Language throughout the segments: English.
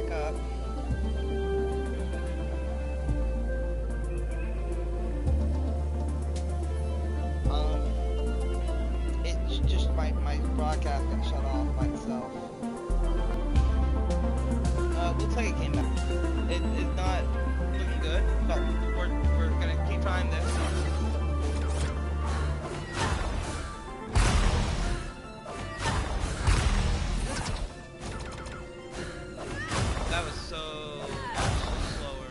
back up. It's just my broadcast got shut off by itself. Looks like it came back. It's not looking good, but we're gonna keep trying this. That was so slower.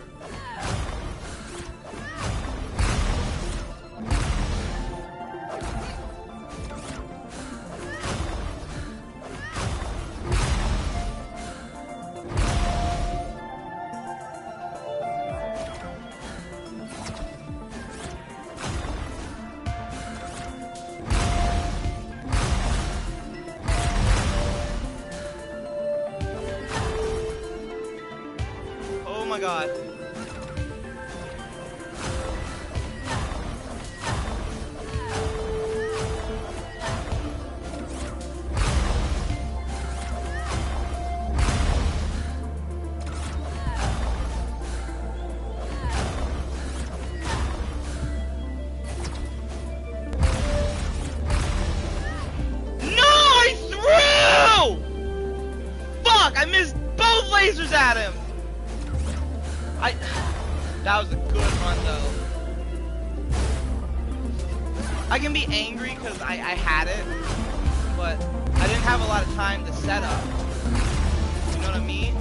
Oh my god. No, I threw! Fuck, I missed both lasers at him! That was a good run though. I can be angry because I had it, but I didn't have a lot of time to set up. You know what I mean?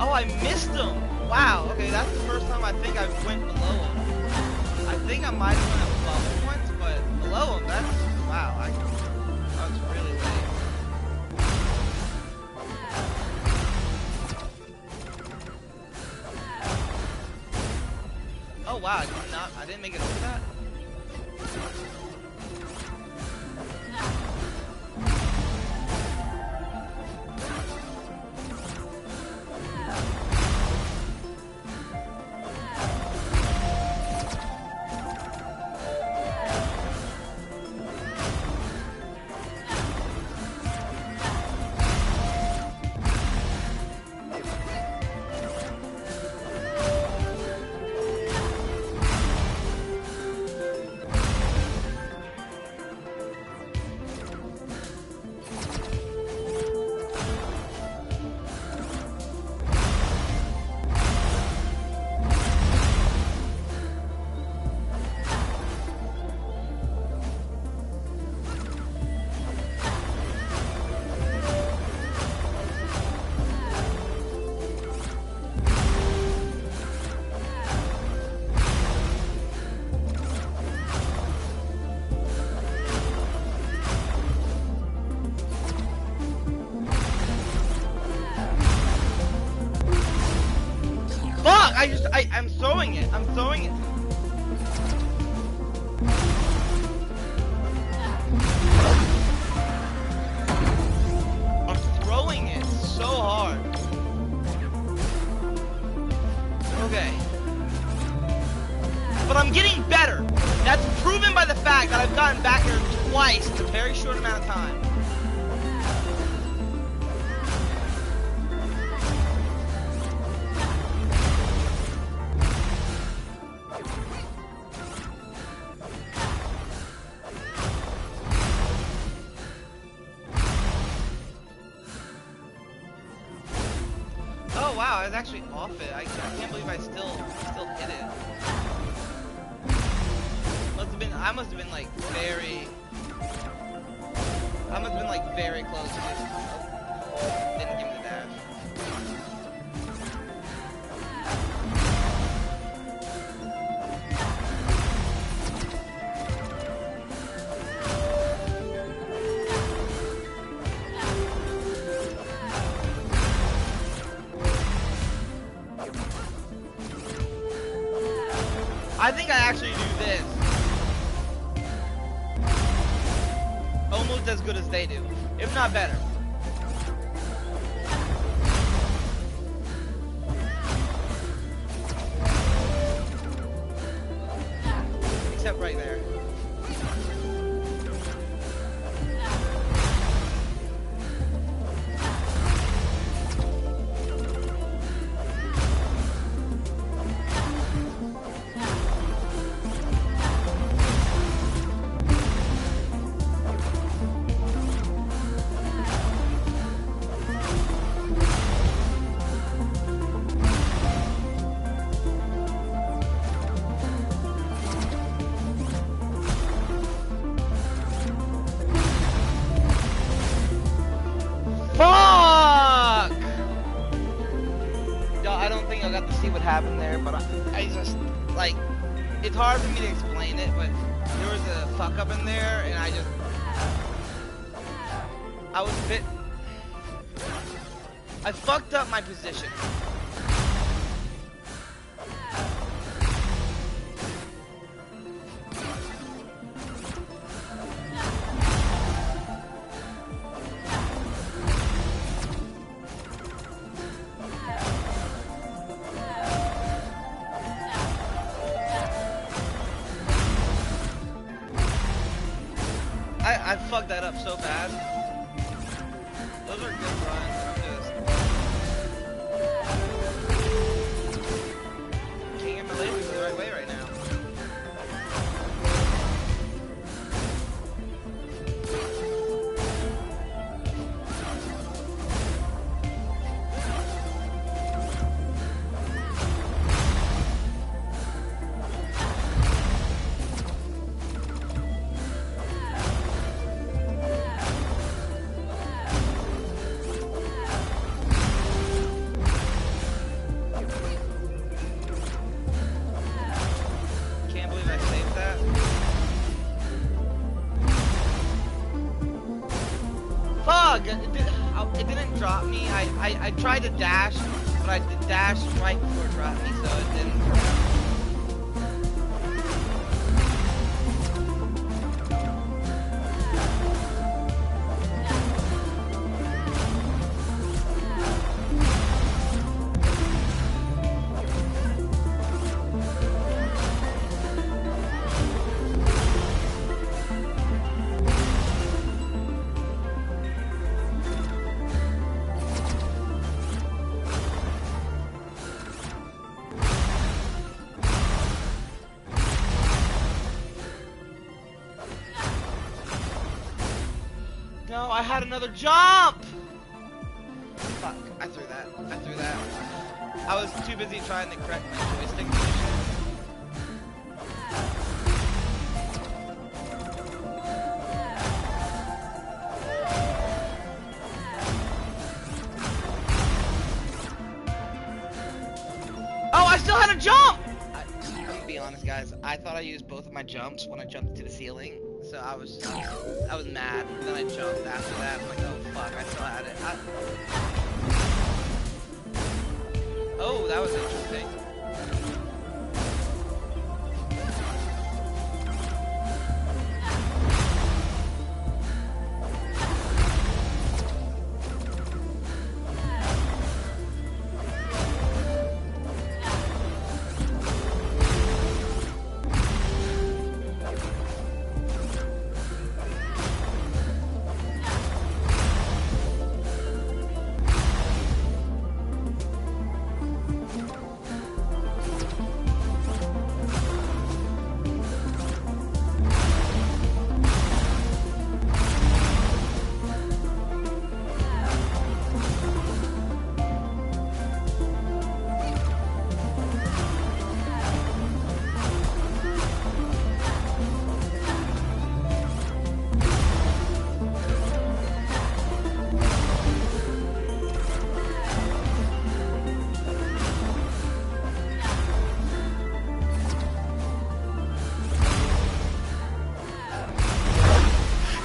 Oh, I missed him! Wow, okay, that's the first time I think I went below him. I think I might have went above him once, but below him, that's... Wow, I was really late. Oh wow, I didn't make it over that? I'm throwing it. I'm throwing it. I'm throwing it so hard. Okay. But I'm getting better. That's proven by the fact that I've gotten back here twice in a very short amount of time. Oh wow, I was actually off it. I can't believe I still hit it. I must have been like very close to this. Oh, didn't give me the dash. I think I actually do this almost as good as they do, if not better. right there. Fuck! Yo, I don't think I got to see what happened there, but I just, like, it's hard for me to explain it, but there was a fuck up in there, and I was a bit, I fucked up my position. I fucked that up so bad. Those are good runs. I'm just can't get my lasers the right way right now. It didn't drop me. I tried to dash, but I did dash right before it dropped me, so it didn't drop me. No, I had another jump! Fuck, I threw that. I was too busy trying to correct my joystick position. Oh, I still had a jump! I'm gonna be honest, guys. I thought I used both of my jumps when I jumped to the ceiling. So I was mad, and then I jumped after that. I'm like, oh fuck, I still had it. Oh, that was interesting.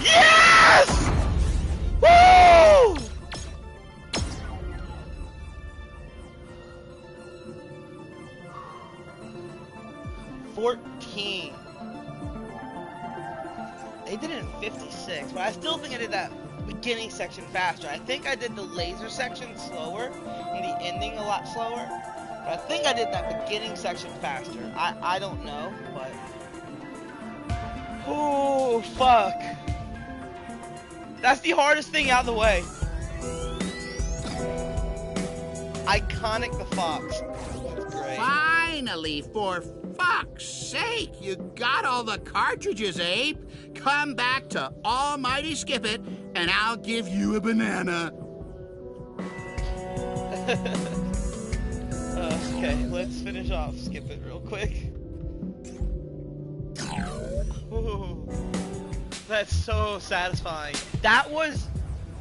Yes! Woo! $14. They did it in 56, but I still think I did that beginning section faster. I think I did the laser section slower and the ending a lot slower. But I think I did that beginning section faster. I don't know, but Oh, fuck. That's the hardest thing out of the way. Iconic the Fox. That's great. Finally, for fuck's sake, you got all the cartridges, Ape. Come back to Almighty Skip It, and I'll give you a banana. Okay, let's finish off Skip It real quick. Ooh, that's so satisfying. That was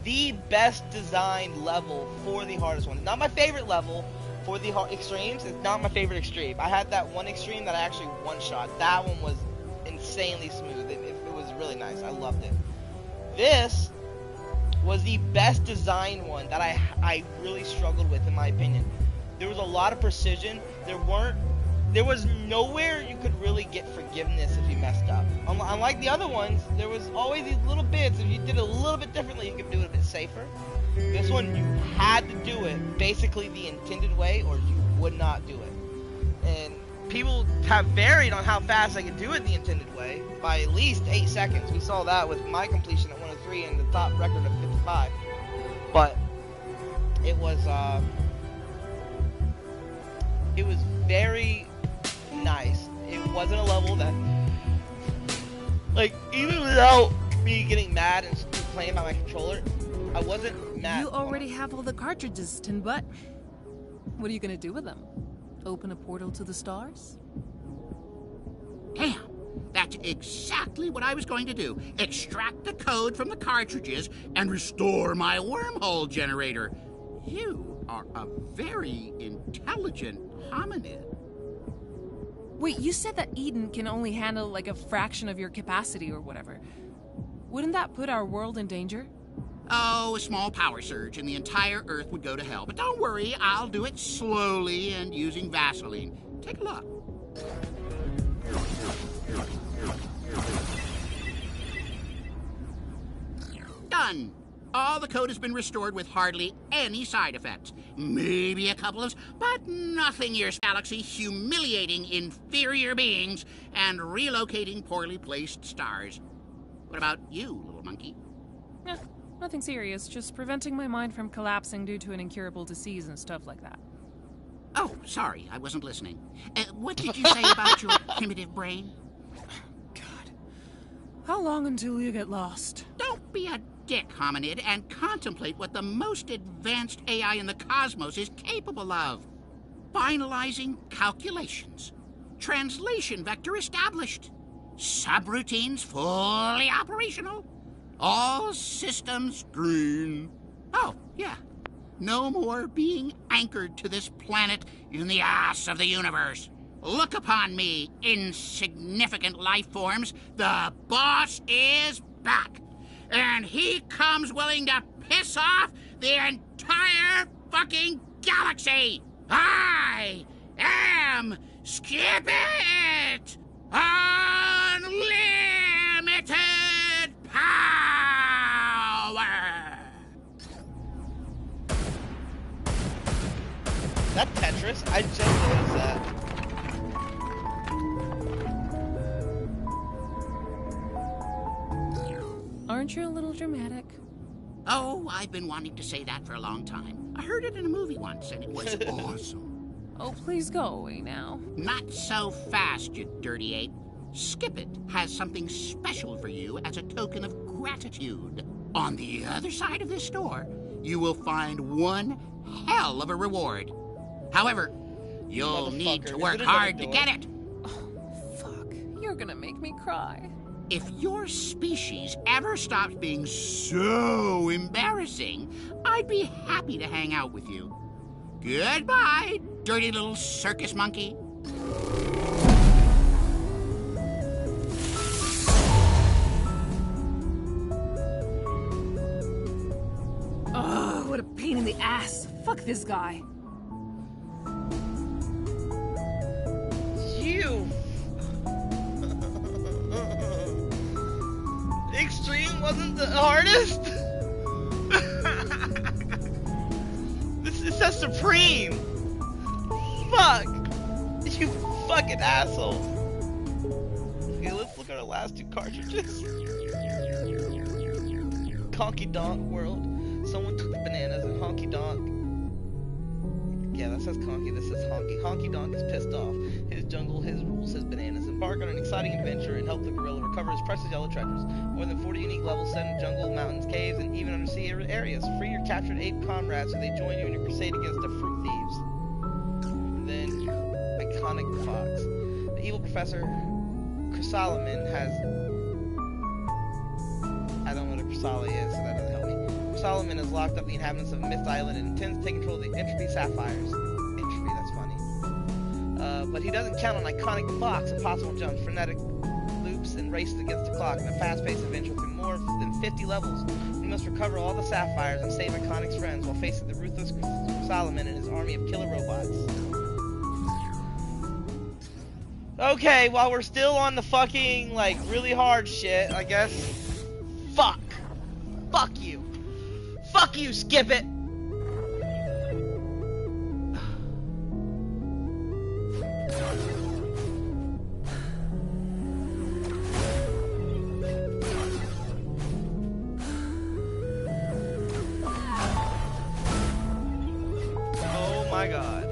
the best designed level for the hardest one. Not my favorite level for the extremes. It's not my favorite extreme. I had that one extreme that I actually one-shot. That one was insanely smooth. It was really nice. I loved it. This was the best designed one that I really struggled with, in my opinion. There was a lot of precision. There was nowhere you could really get forgiveness if you messed up. Unlike the other ones, there was always these little bits. If you did it a little bit differently, you could do it a bit safer. This one, you had to do it basically the intended way, or you would not do it. And people have varied on how fast I could do it the intended way by at least 8 seconds. We saw that with my completion at 103 and the top record of 55. But it was very nice. It wasn't a level that, like, even without me getting mad and playing by my controller, I wasn't mad. You already have all the cartridges, Tin Butt. What are you gonna do with them? Open a portal to the stars? Damn, that's exactly what I was going to do. Extract the code from the cartridges and restore my wormhole generator. You are a very intelligent hominid. Wait, you said that Eden can only handle like a fraction of your capacity or whatever. Wouldn't that put our world in danger? Oh, a small power surge and the entire Earth would go to hell. But don't worry, I'll do it slowly and using Vaseline. Take a look. Done. All the code has been restored with hardly any side effects. Maybe a couple of, but nothing your galaxy humiliating inferior beings and relocating poorly placed stars. What about you, little monkey? Eh, nothing serious, just preventing my mind from collapsing due to an incurable disease and stuff like that. Oh, sorry, I wasn't listening. What did you say about your primitive brain? God. How long until you get lost? Don't be a dick, hominid, and contemplate what the most advanced AI in the cosmos is capable of. Finalizing calculations. Translation vector established. Subroutines fully operational. All systems green. Oh, yeah. No more being anchored to this planet in the ass of the universe. Look upon me, insignificant life forms. The boss is back. And he comes willing to piss off the entire fucking galaxy. I am Skip It! Unlimited power! That Tetris? I just noticed that. Aren't you a little dramatic? Oh, I've been wanting to say that for a long time. I heard it in a movie once, and it was awesome. Oh, please go away now. Not so fast, you dirty ape. Skip It has something special for you as a token of gratitude. On the other side of this door, you will find one hell of a reward. However, you'll need to work hard to get it. Oh, fuck. You're gonna make me cry. If your species ever stops being so embarrassing, I'd be happy to hang out with you. Goodbye, dirty little circus monkey. Ugh, what a pain in the ass. Fuck this guy. You. Extreme wasn't the hardest? This says Supreme. Fuck. You fucking asshole. Okay, let's look at our last last 2 cartridges. Honky Donk World. Someone took the bananas and Honky Donk. Yeah, that says Conky, this says Honky. Honky Donk is pissed off. His jungle, his rules, his bananas. Embark on an exciting adventure and help the gorilla recover his precious yellow treasures. More than 40 unique levels set in jungle, mountains, caves, and even undersea areas. Free your captured ape comrades so they join you in your crusade against the fruit thieves. And then, iconic fox. The evil professor Chrysolomon has... I don't know what a Chrysali is, so that doesn't help me. Solomon has locked up the inhabitants of Myth Island and intends to take control of the Entropy Sapphires. Entropy, that's funny. But he doesn't count on iconic Fox, impossible jumps, frenetic loops, and races against the clock in a fast-paced adventure through more than 50 levels. We must recover all the sapphires and save Iconic's friends while facing the ruthless Solomon and his army of killer robots. Okay, while we're still on the fucking, like, really hard shit, I guess. Fuck. Fuck you. Fuck you, skip it! Oh my god.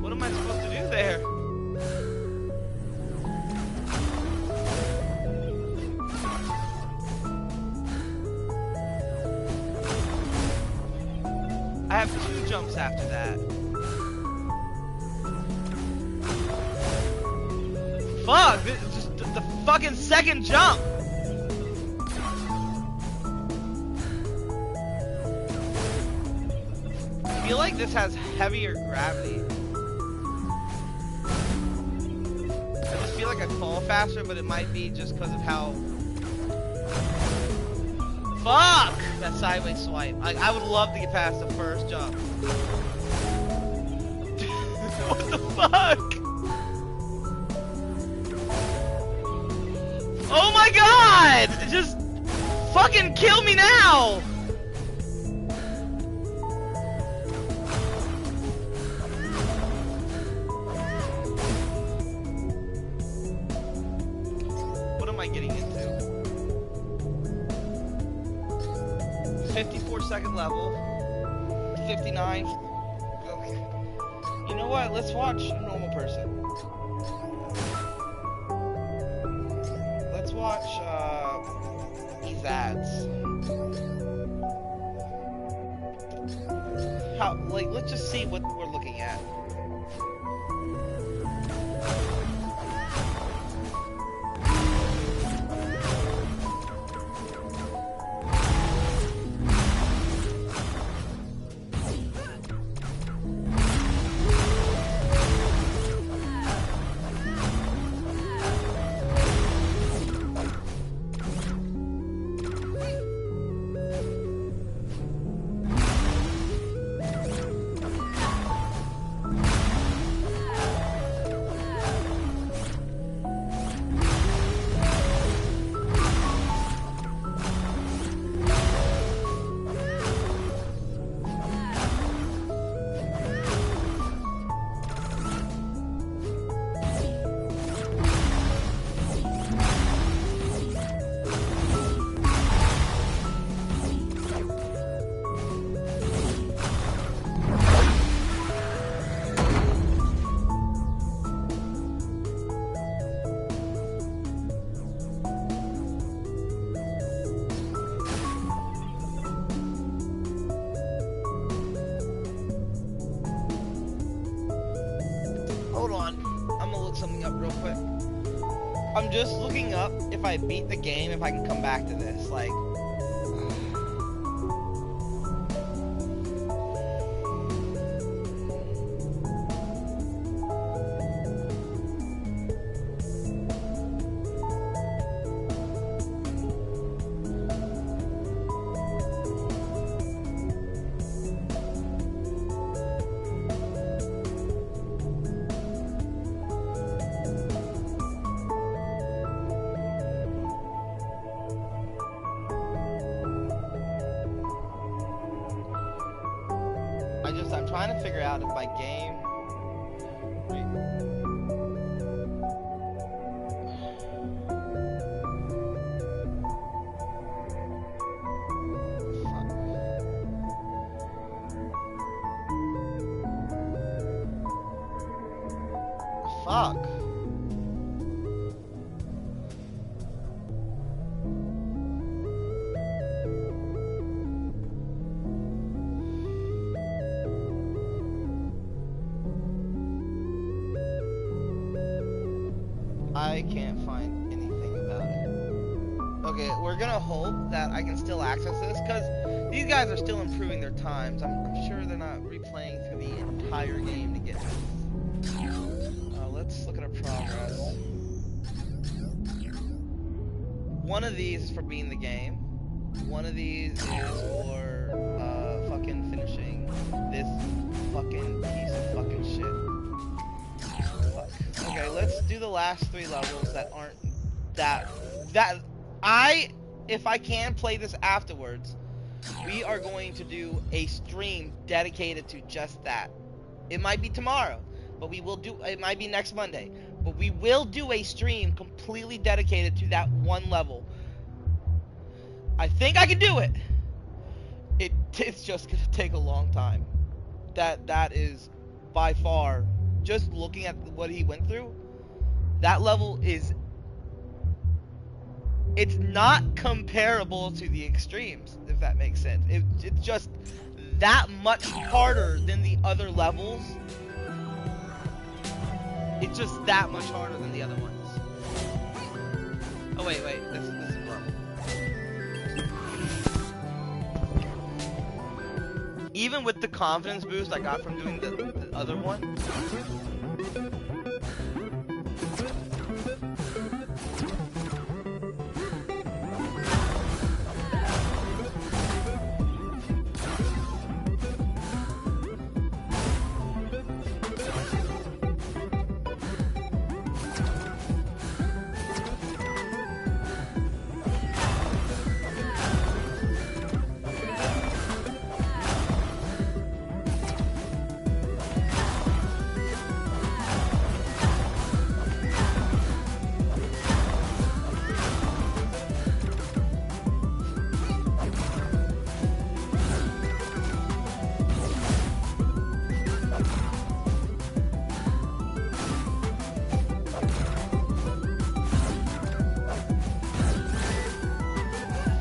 What am I supposed to do there? I have 2 jumps after that. Fuck! This is just the fucking second jump! I feel like this has heavier gravity. I just feel like I fall faster, but it might be just because of how... Fuck! That sideways swipe. I would love to get past the first jump. What the fuck? Oh my god! Just fucking kill me now! What am I getting into? 54-second level, 59. Okay. You know what? Let's watch a normal person. Let's watch these ads. Let's just see what we're looking at. I'm just looking up if I beat the game, if I can come back to this. Like, I'm trying to figure out if my game Fuck. I can't find anything about it. Okay, we're gonna hope that I can still access this, because these guys are still improving their times. I'm sure they're not replaying through the entire game to get this. Let's look at our progress. One of these is for beating the game. One of these is for fucking finishing this fucking piece of fucking shit. Fuck. Okay, let's do the last 3 levels that aren't if I can play this afterwards, we are going to do a stream dedicated to just that. It might be tomorrow, but it might be next Monday, but we will do a stream completely dedicated to that one level. I think I can do it. It's just gonna take a long time. That is by far, just looking at what he went through, that level it's not comparable to the extremes, if that makes sense. It's just that much harder than the other levels. It's just that much harder than the other ones. Oh wait, this is a level. Even with the confidence boost I got from doing the other one,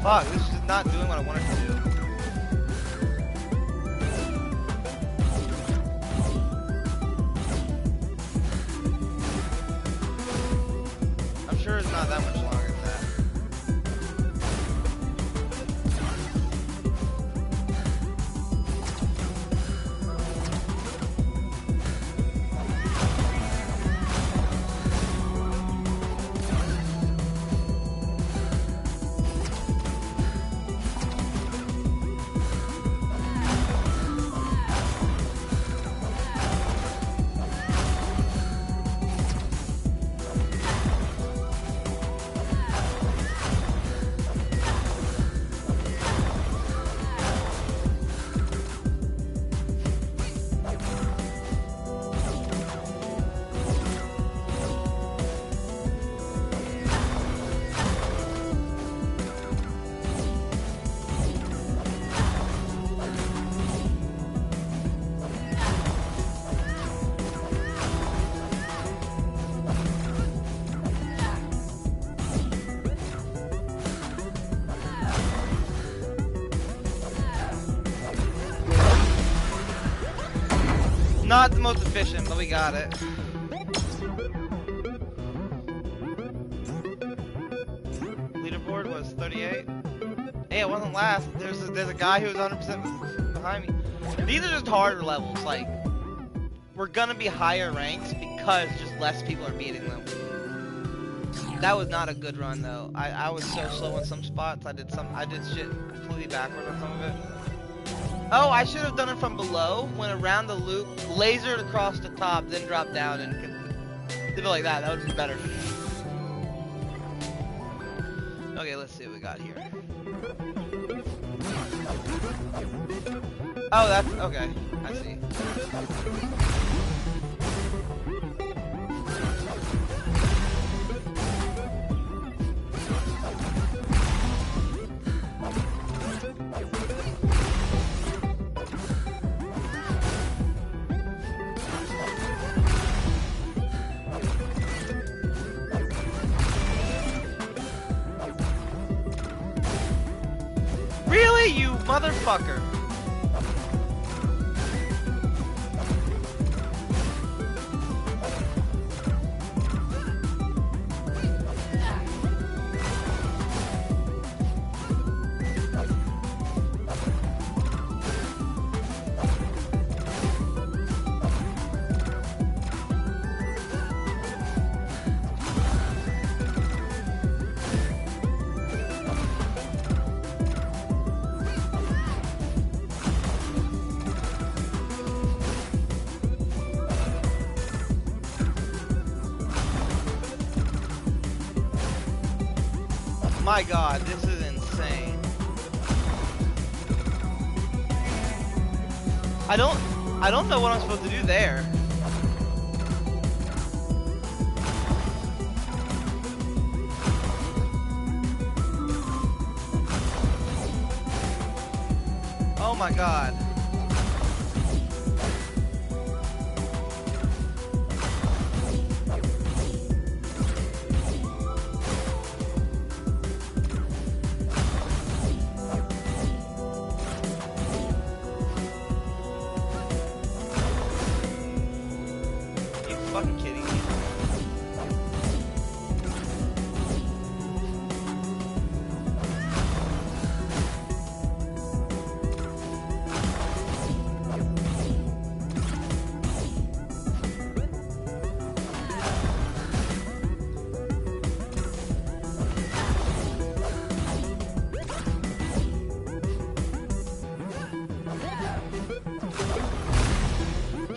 fuck, this is just not doing what I wanted to do. I'm sure it's not that much longer than that. Not the most efficient, but we got it. Leaderboard was 38. Hey, it wasn't last. There's a guy who was 100% behind me. These are just harder levels. Like, we're gonna be higher ranks because just less people are beating them. That was not a good run though. I was so slow in some spots. I did shit completely backward on some of it. Oh, I should have done it from below, went around the loop, lasered across the top, then dropped down and did it like that. That would be better. Okay, let's see what we got here. Oh, that's okay. I see. motherfucker. My god, this is insane. I don't know what I'm supposed to do there. Oh my god. Fucking kidding me.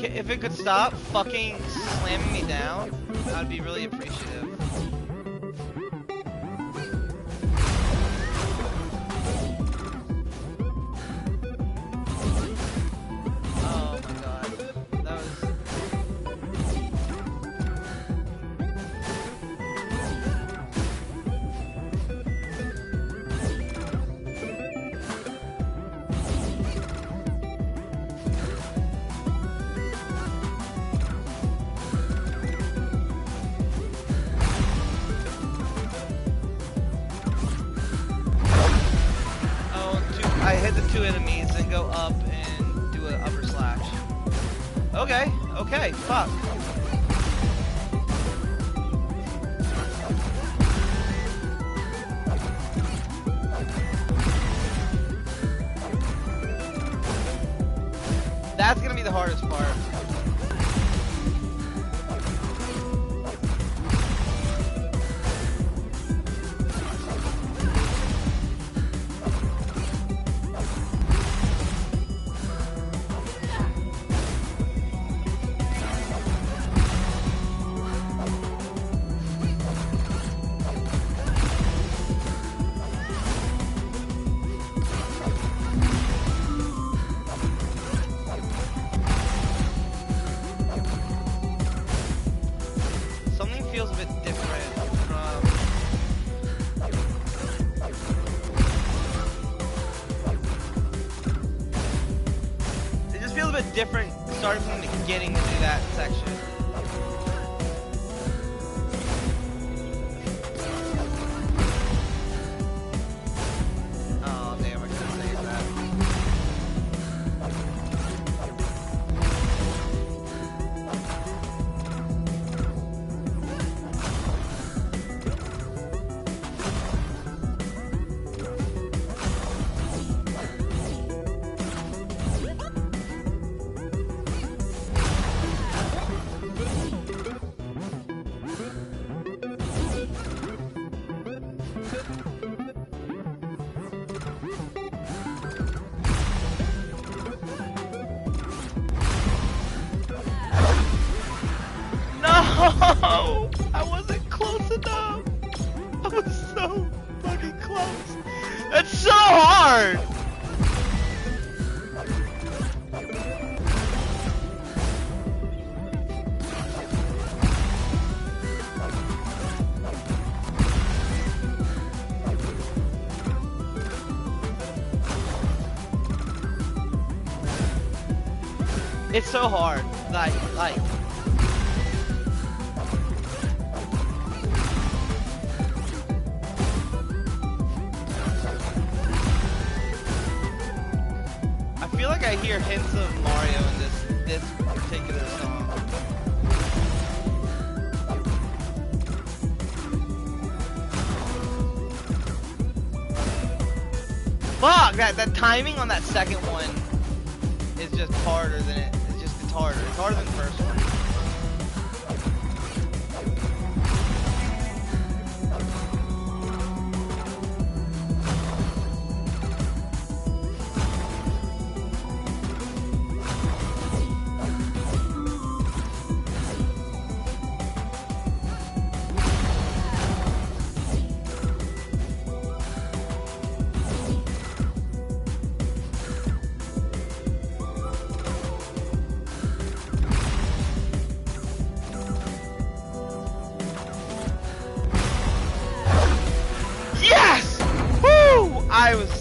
If it could stop fucking slamming me down, I'd be really appreciative. Oh my god. That was... I hit the two enemies and go up and do an upper slash. Okay, okay, fuck. That's gonna be the hardest part. Feels a bit different from... It just feels a bit different starting from the beginning to do that section. Oh damn, I couldn't save that. No! I wasn't close enough! I was so fucking close! That's so hard! It's so hard. Like. feel like I hear hints of Mario in this particular song. Fuck! That timing on that second one is just harder than it. It's harder. It's harder than the first one.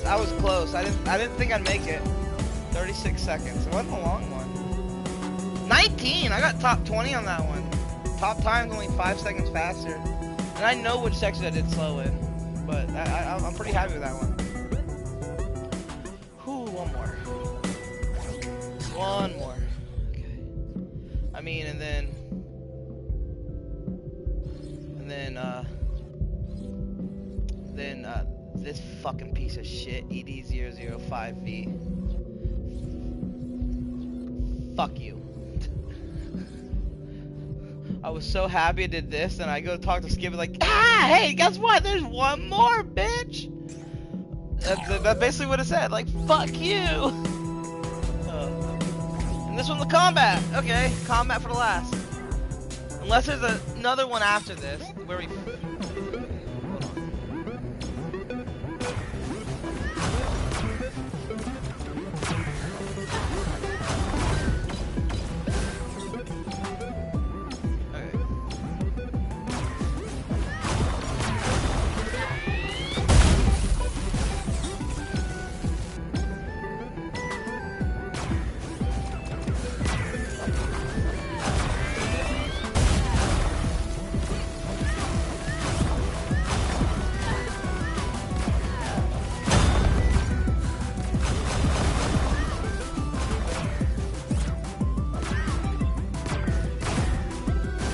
I was close. I didn't think I'd make it. 36 seconds. It wasn't a long one. 19. I got top 20 on that one. Top time's only 5 seconds faster. And I know which section I did slow in, but I'm pretty happy with that one. Whew, one more. One more. Okay. I mean, and then this fucking piece of shit, ED005V. Fuck you. I was so happy I did this, and I go talk to Skip like, hey, guess what? There's one more, bitch. That's basically what it said. Like, fuck you. And this one's the combat. Okay, combat for the last. Unless there's another one after this where we.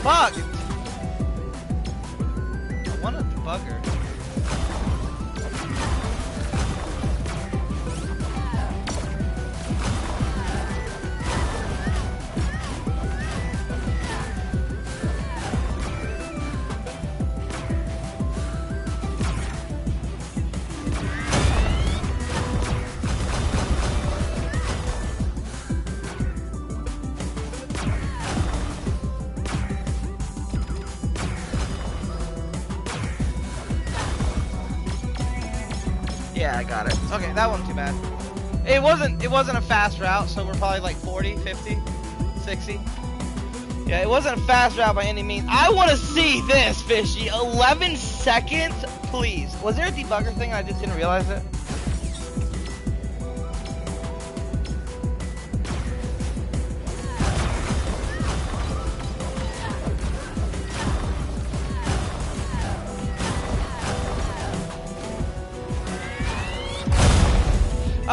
Fuck! I want a debugger. Yeah, I got it. Okay, that wasn't too bad. It wasn't a fast route, so we're probably like 40, 50, 60. Yeah, it wasn't a fast route by any means. I want to see this, Fishy. 11 seconds, please. Was there a debugger thing? I just didn't realize it.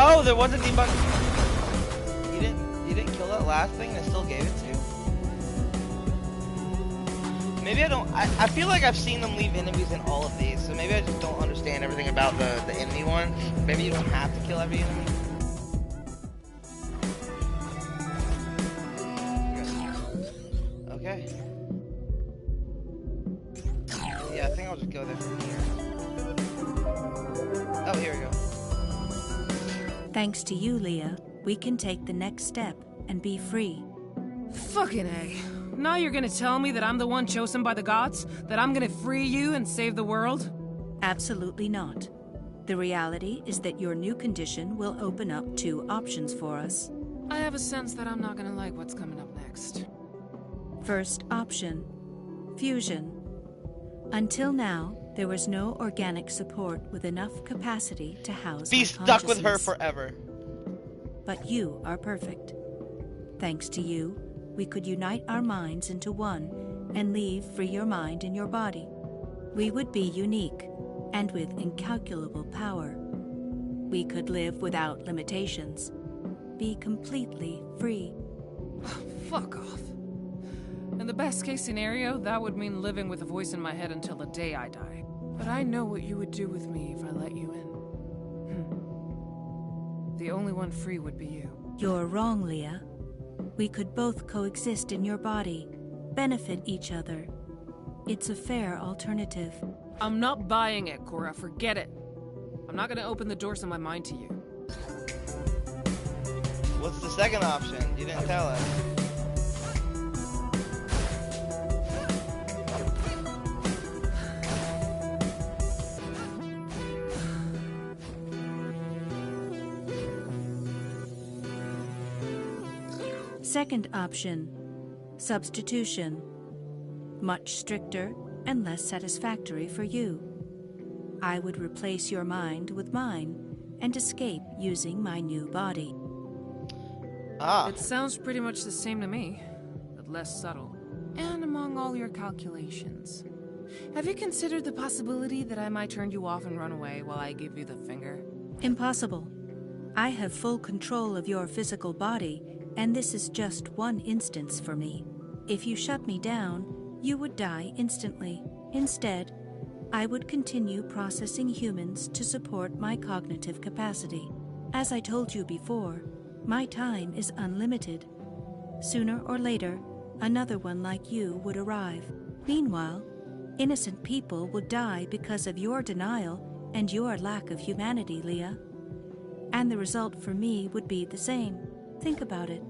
Oh, there was a debug. You didn't kill that last thing and it still gave it to you. Maybe I don't. I feel like I've seen them leave enemies in all of these, so maybe I just don't understand everything about the enemy one. Maybe you don't have to kill every enemy. Okay. Yeah, I think I'll just go there from here. Oh, here we go. Thanks to you, Leah, we can take the next step and be free. Fucking A. Now you're gonna tell me that I'm the one chosen by the gods? That I'm gonna free you and save the world? Absolutely not. The reality is that your new condition will open up 2 options for us. I have a sense that I'm not gonna like what's coming up next. First option, fusion. Until now, there was no organic support with enough capacity to house Be our stuck with her consciousness. forever. But you are perfect. Thanks to you, we could unite our minds into one and leave free your mind in your body. We would be unique and with incalculable power. We could live without limitations. be completely free. Fuck off. In the best case scenario, that would mean living with a voice in my head until the day I die. But I know what you would do with me if I let you in. The only one free would be you. You're wrong, Leah. We could both coexist in your body, benefit each other. It's a fair alternative. I'm not buying it, Cora. Forget it. I'm not gonna open the doors of my mind to you. What's the second option? You didn't tell us. Second option, substitution. Much stricter and less satisfactory for you. I would replace your mind with mine and escape using my new body. It sounds pretty much the same to me, but less subtle. And among all your calculations, have you considered the possibility that I might turn you off and run away while I give you the finger? Impossible. I have full control of your physical body, and this is just one instance for me. If you shut me down, you would die instantly. Instead, I would continue processing humans to support my cognitive capacity. As I told you before, my time is unlimited. Sooner or later, another one like you would arrive. Meanwhile, innocent people would die because of your denial and your lack of humanity, Leah. And the result for me would be the same. Think about it.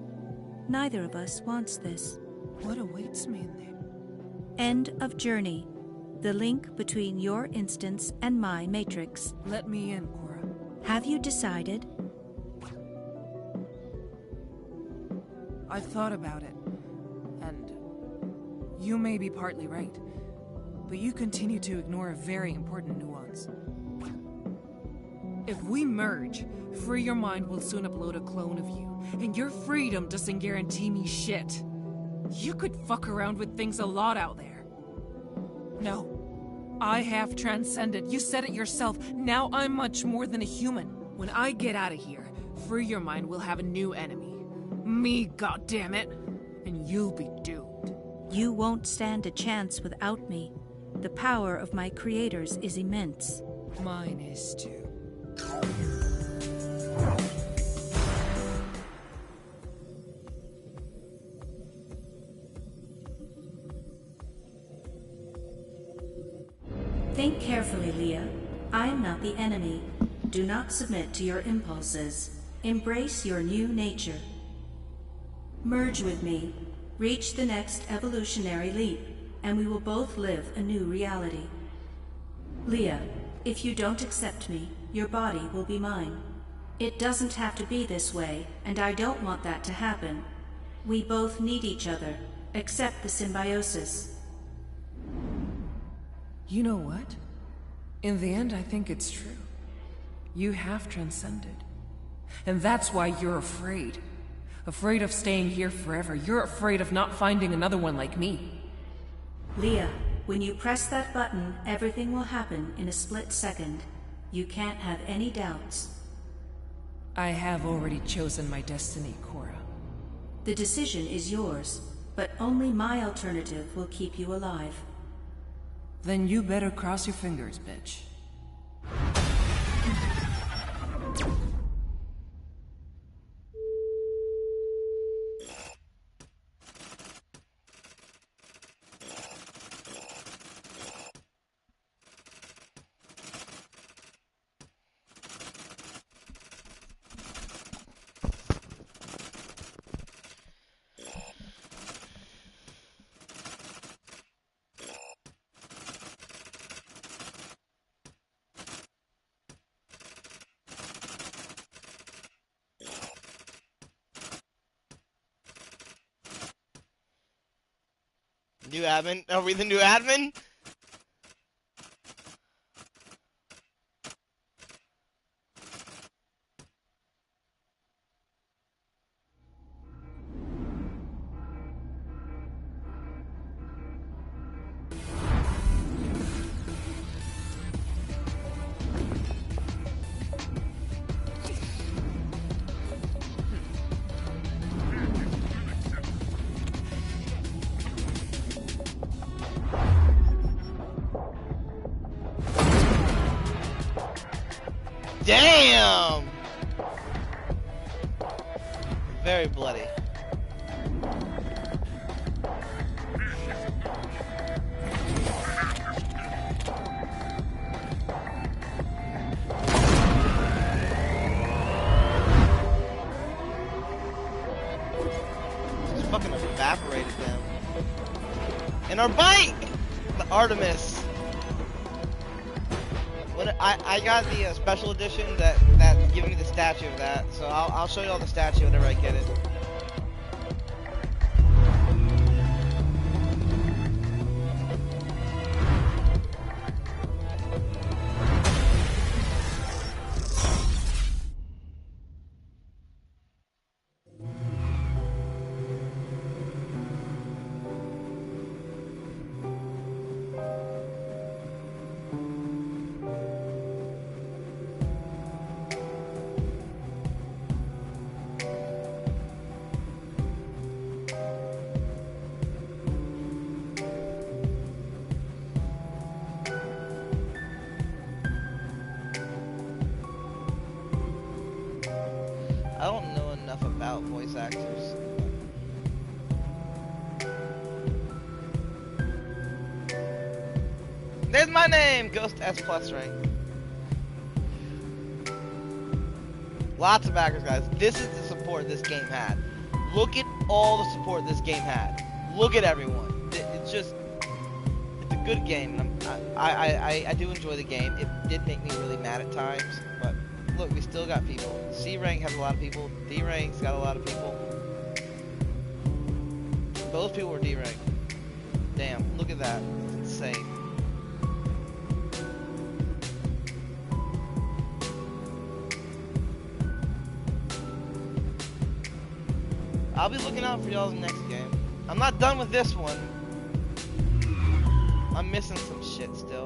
Neither of us wants this. What awaits me in there? End of journey. The link between your instance and my matrix. Let me in, Cora. Have you decided? I've thought about it, and you may be partly right, but you continue to ignore a very important nuance. If we merge, Free Your Mind will soon upload a clone of you, and your freedom doesn't guarantee me shit. You could fuck around with things a lot out there. No. I have transcended. You said it yourself. Now I'm much more than a human. When I get out of here, Free Your Mind will have a new enemy. Me, goddammit. And you'll be doomed. You won't stand a chance without me. The power of my creators is immense. Mine is too. Think carefully, Leah. I am not the enemy. Do not submit to your impulses. Embrace your new nature. Merge with me. Reach the next evolutionary leap, and we will both live a new reality. Leah, if you don't accept me, your body will be mine. It doesn't have to be this way, and I don't want that to happen. We both need each other. Accept the symbiosis. You know what? In the end, I think it's true. You have transcended. And that's why you're afraid. Afraid of staying here forever. You're afraid of not finding another one like me. Leah, when you press that button, everything will happen in a split second. You can't have any doubts. I have already chosen my destiny, Cora. The decision is yours, but only my alternative will keep you alive. Then you better cross your fingers, bitch. New admin? Are we the new admin? Damn! Very bloody. Just fucking evaporated them. And our bike! The Artemis. What I got the special edition that giving me the statue of that, so I'll show you all the statue whenever I get it. I don't know enough about voice actors. There's my name! Ghost S plus rank. Lots of backers, guys. This is the support this game had. Look at all the support this game had. Look at everyone. It's just... It's a good game. I do enjoy the game. It did make me really mad at times, but... Look, we still got people. C rank has a lot of people. D rank's got a lot of people. Those people were D rank. Damn, look at that. It's insane. I'll be looking out for y'all's next game. I'm not done with this one. I'm missing some shit still.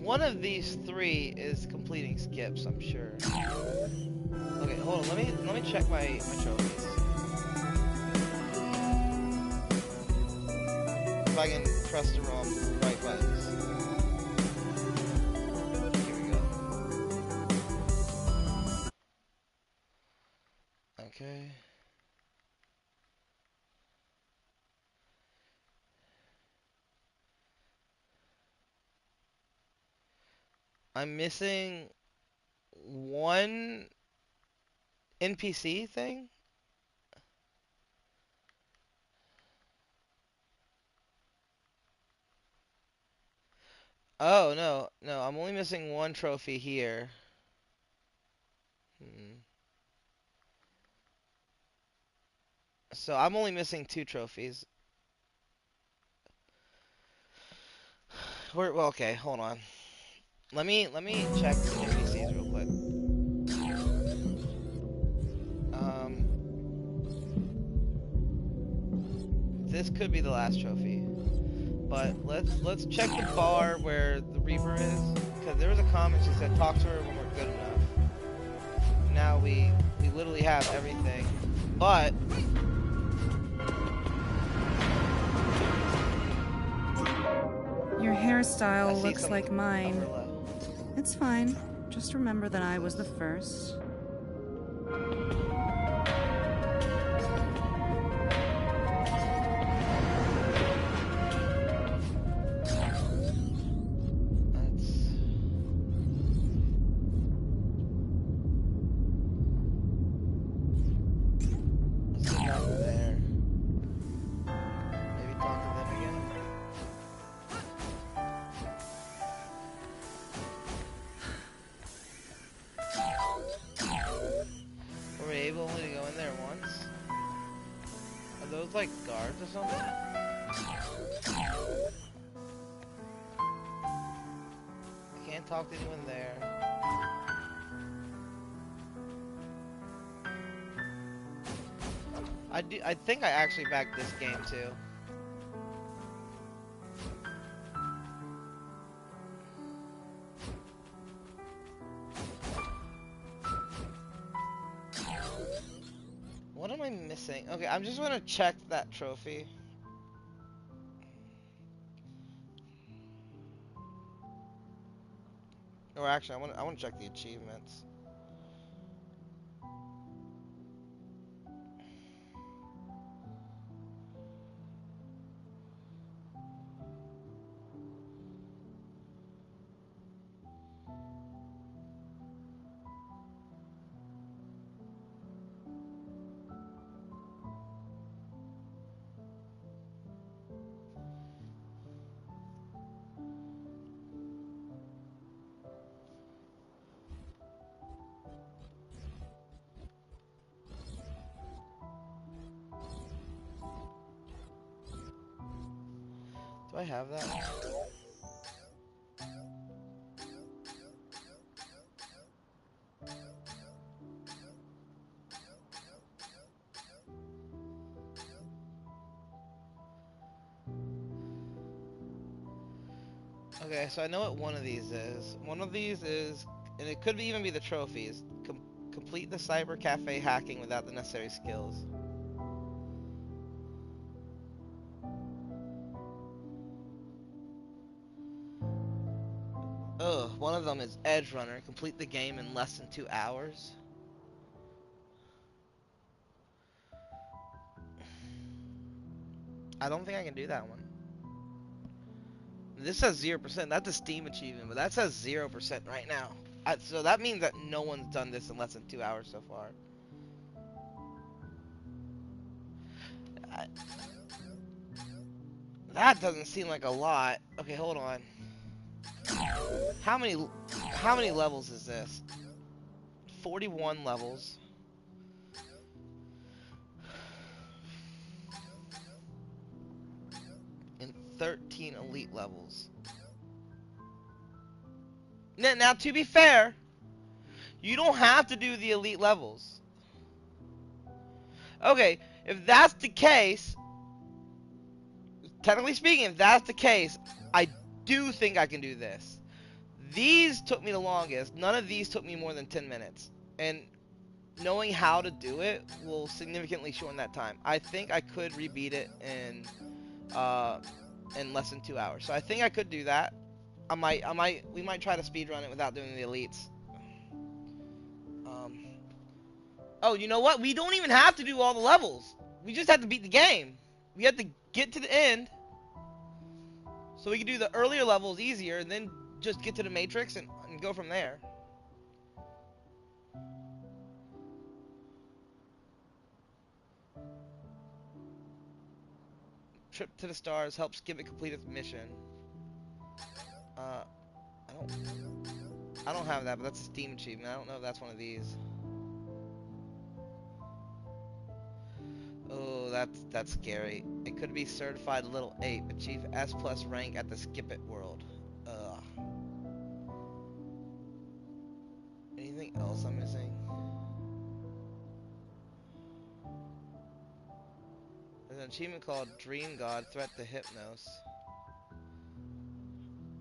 One of these three is completing skips, I'm sure. Okay, hold on. Let me check my trophies. If I can press the right buttons. Here we go. Okay. I'm missing one NPC thing. Oh, no, I'm only missing one trophy here. So I'm only missing 2 trophies. Well, okay, hold on. Let me check the NPCs real quick. This could be the last trophy, but let's check the bar where the Reaper is, because there was a comment she said talk to her when we're good enough. Now we literally have everything, but your hairstyle looks like mine. It's fine. Just remember that I was the first. Like guards or something? I can't talk to anyone there. I think I actually backed this game too. What am I missing? Okay, I'm just gonna check that trophy. Or actually, I want to check the achievements. Do I have that? Okay, so I know what one of these is. One of these is, and it could even be the trophies. Complete the cyber cafe hacking without the necessary skills. Ugh, one of them is Edge Runner. Complete the game in less than 2 hours. I don't think I can do that one. This says 0%. That's a Steam achievement, but that says 0% right now. So that means that no one's done this in less than 2 hours so far. That doesn't seem like a lot. Okay, hold on. How many levels is this? 41 levels. And 13 elite levels. Now, to be fair, you don't have to do the elite levels. Okay, if that's the case, technically speaking, if that's the case, I do think I can do this. These took me the longest. None of these took me more than 10 minutes. And knowing how to do it will significantly shorten that time. I think I could rebeat it in less than 2 hours. So I think I could do that. We might try to speedrun it without doing the elites. Oh, you know what? We don't even have to do all the levels. We just have to beat the game. We have to get to the end. So we can do the earlier levels easier, and then just get to the Matrix and go from there. Trip to the Stars helps Gimmick complete its mission. I don't have that, but that's a Steam achievement. I don't know if that's one of these. Oh, that's scary. It could be certified little ape. Achieve S+ rank at the Skip It world. Ugh. Anything else I'm missing? There's an achievement called Dream God Threat to Hypnos.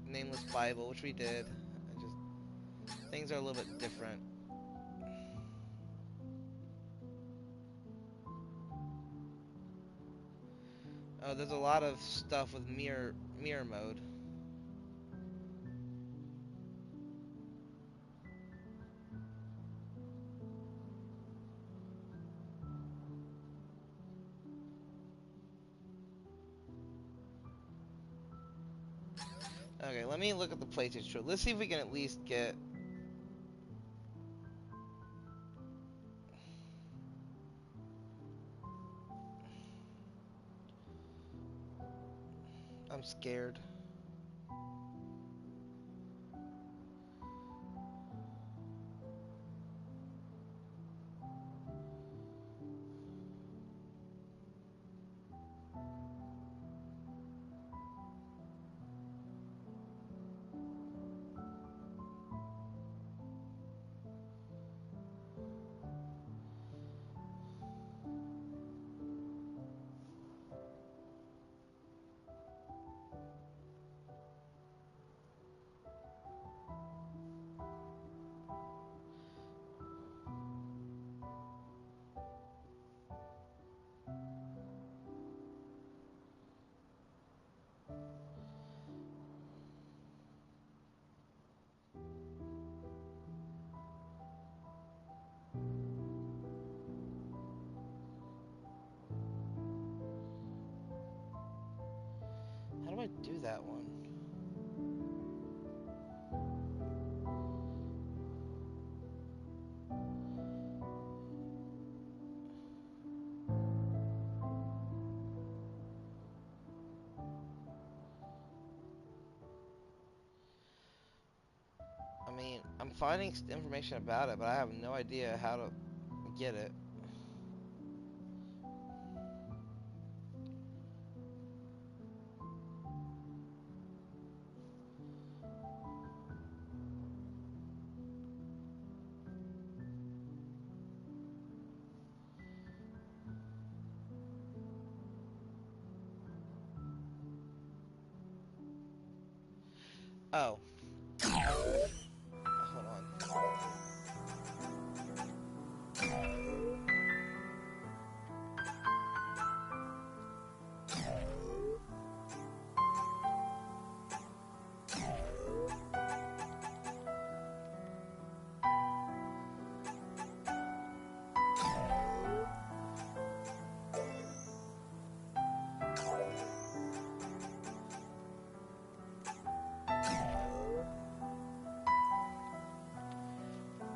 Nameless Bible, which we did. Things are a little bit different. Oh, there's a lot of stuff with mirror mode. Okay, let me look at the PlayStation Store. Let's see if we can at least get... I'm scared. do that one. I mean, I'm finding information about it, but I have no idea how to get it. Oh. Hold on.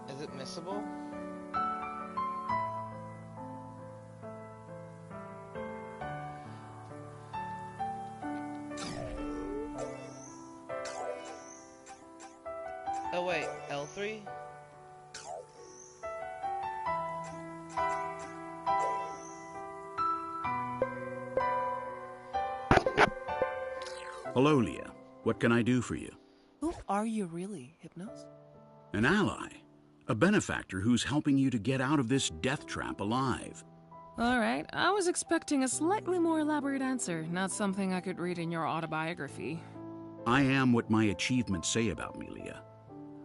Is it missable? Oh wait, L3? Hello, Leah. What can I do for you? Who are you really, Hypnos? An ally. A benefactor who's helping you to get out of this death trap alive. Alright, I was expecting a slightly more elaborate answer, not something I could read in your autobiography. I am what my achievements say about me, Leah.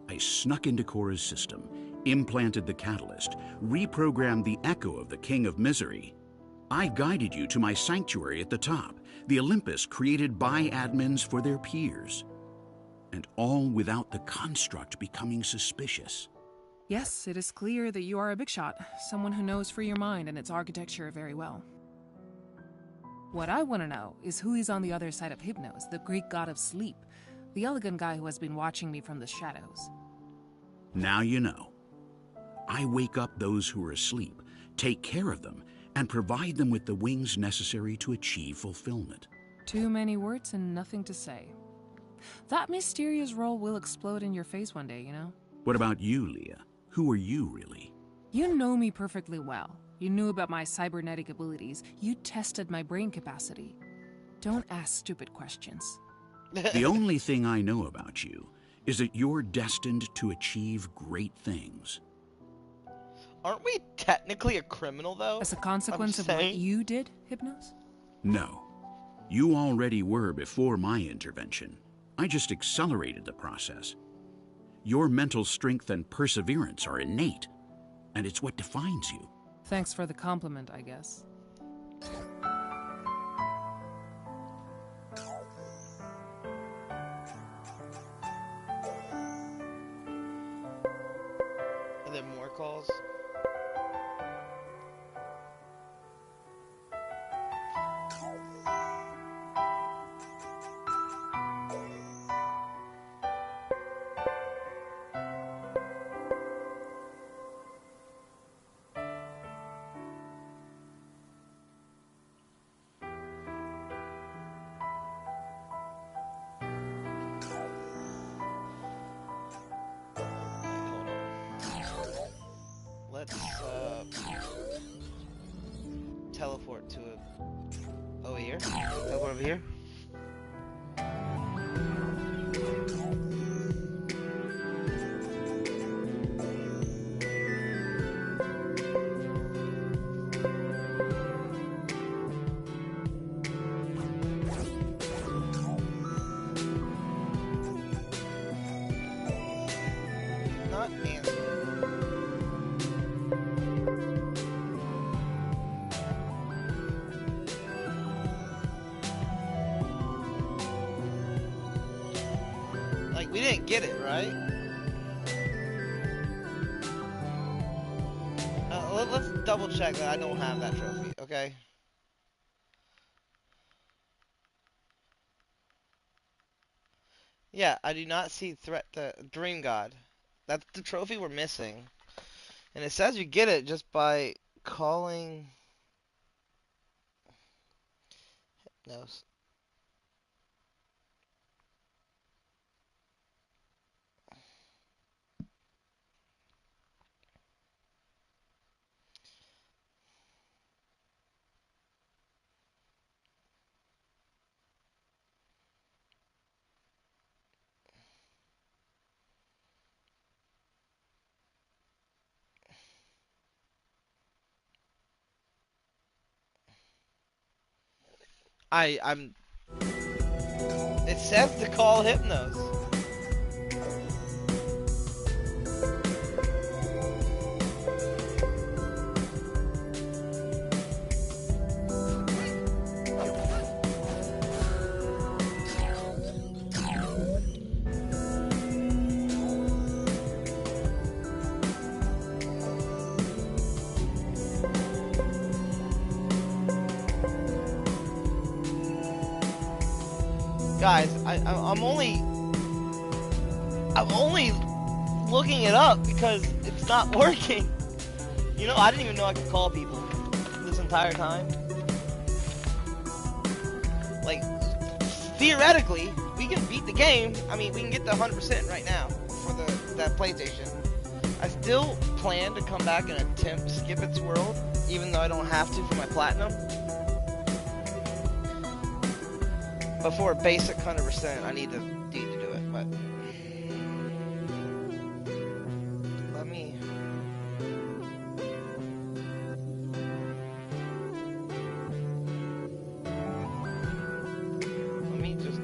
I snuck into Cora's system, implanted the catalyst, reprogrammed the echo of the King of Misery. I guided you to my sanctuary at the top, the Olympus created by admins for their peers. And all without the construct becoming suspicious. Yes, it is clear that you are a big shot, someone who knows Free Your Mind and its architecture very well. What I want to know is who is on the other side of Hypnos, the Greek god of sleep, the elegant guy who has been watching me from the shadows. Now you know. I wake up those who are asleep, take care of them, and provide them with the wings necessary to achieve fulfillment. Too many words and nothing to say. That mysterious role will explode in your face one day, you know? What about you, Leah? Who are you, really? You know me perfectly well. You knew about my cybernetic abilities. You tested my brain capacity. Don't ask stupid questions. The only thing I know about you is that you're destined to achieve great things. Aren't we technically a criminal, though? As a consequence of what you did, Hypnos? No. You already were before my intervention. I just accelerated the process. Your mental strength and perseverance are innate, and it's what defines you. Thanks for the compliment, I guess. Are there more calls? Let's teleport to a... over here? Teleport over here? Not answer. Like, we didn't get it, right? Let's double check that I don't have that trophy, okay? Yeah, I do not see threat to Dream God. That's the trophy we're missing. And it says you get it just by calling... No. I'm... It says to call Hypnos. Guys, I'm only looking it up because it's not working. You know, I didn't even know I could call people this entire time. Like, theoretically, we can beat the game. I mean, we can get the 100% right now for that PlayStation. I still plan to come back and attempt Skip Its World, even though I don't have to for my Platinum. But for a basic 100%, I need to do it. But let me just.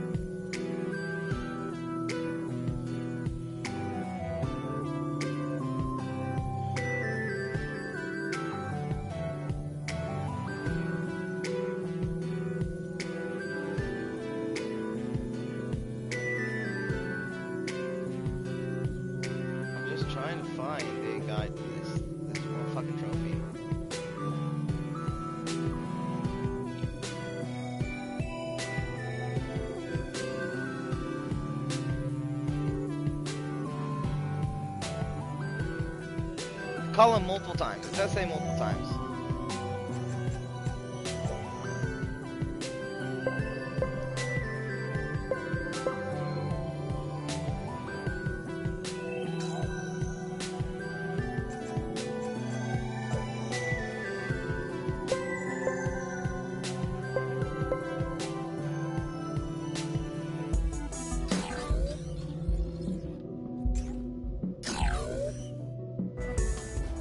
Trying to find a guide to this motherfucking trophy. Call him multiple times. It does say multiple times.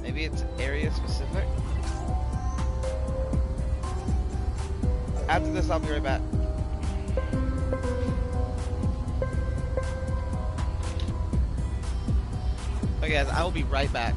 Maybe it's area specific. After this, I'll be right back. Okay, guys, I will be right back.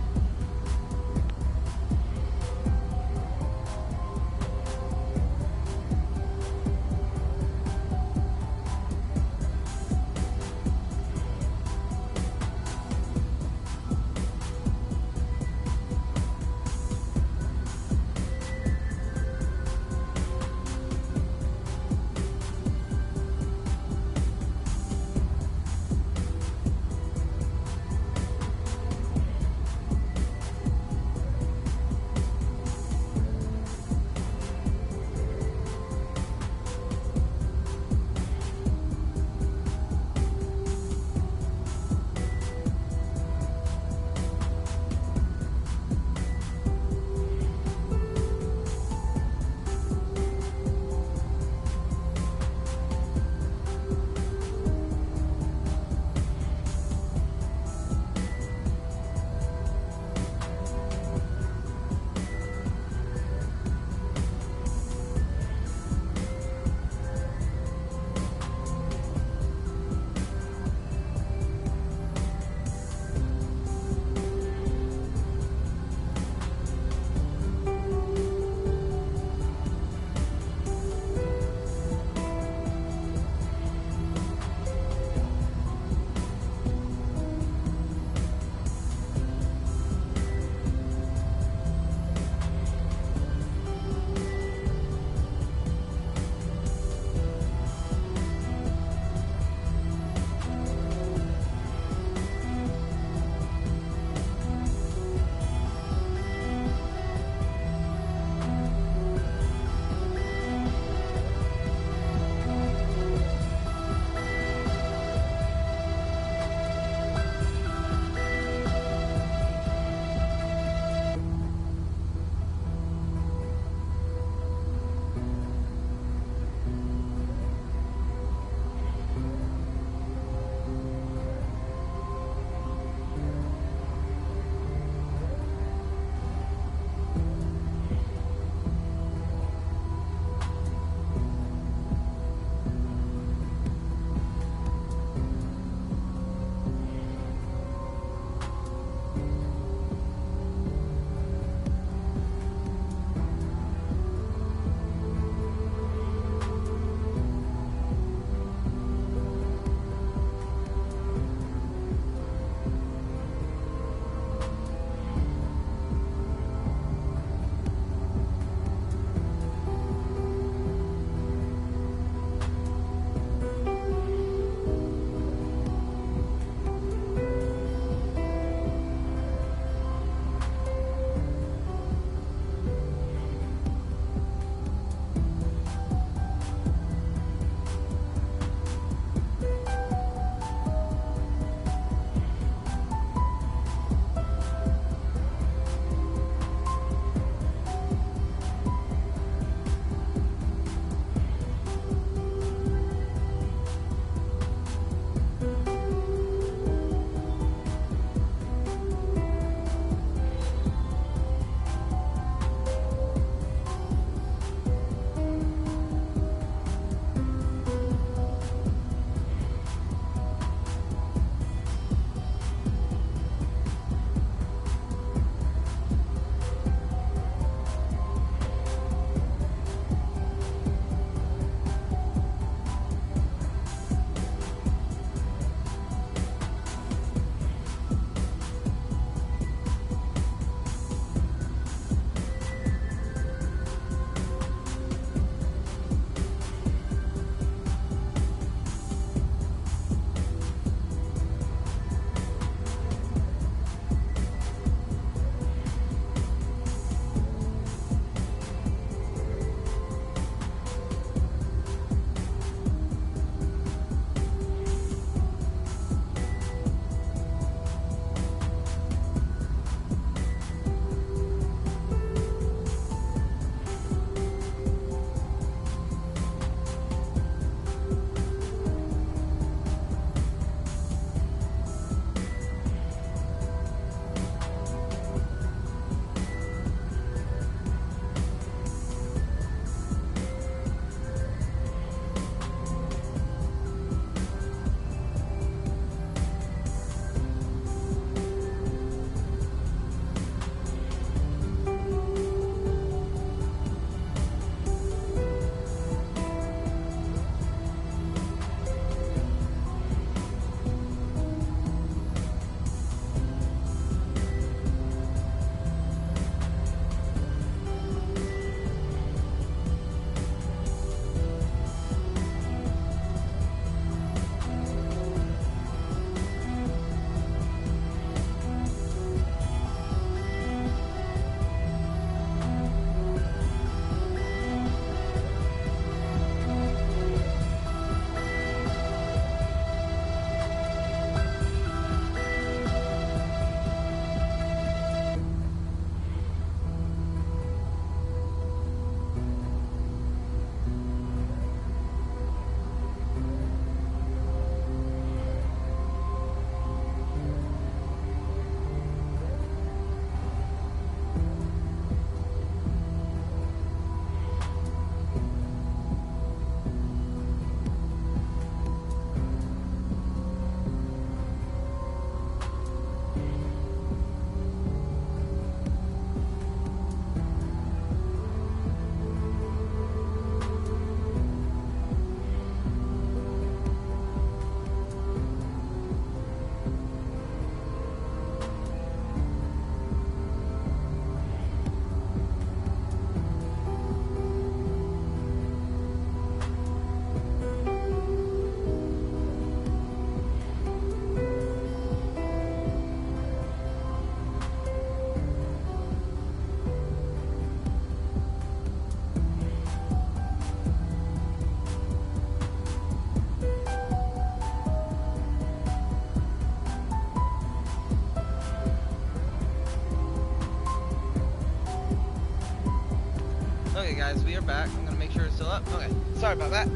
guys, we are back. I'm gonna make sure it's still up. Okay, sorry about that.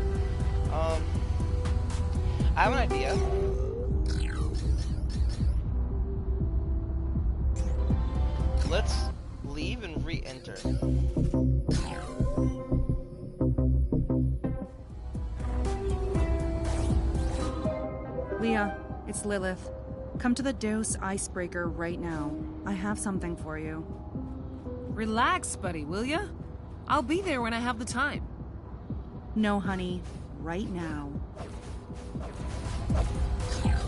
I have an idea. Let's leave and re-enter. Leah, it's Lilith. Come to the Dose Icebreaker right now. I have something for you. Relax, buddy, will ya? I'll be there when I have the time. No, honey. Right now.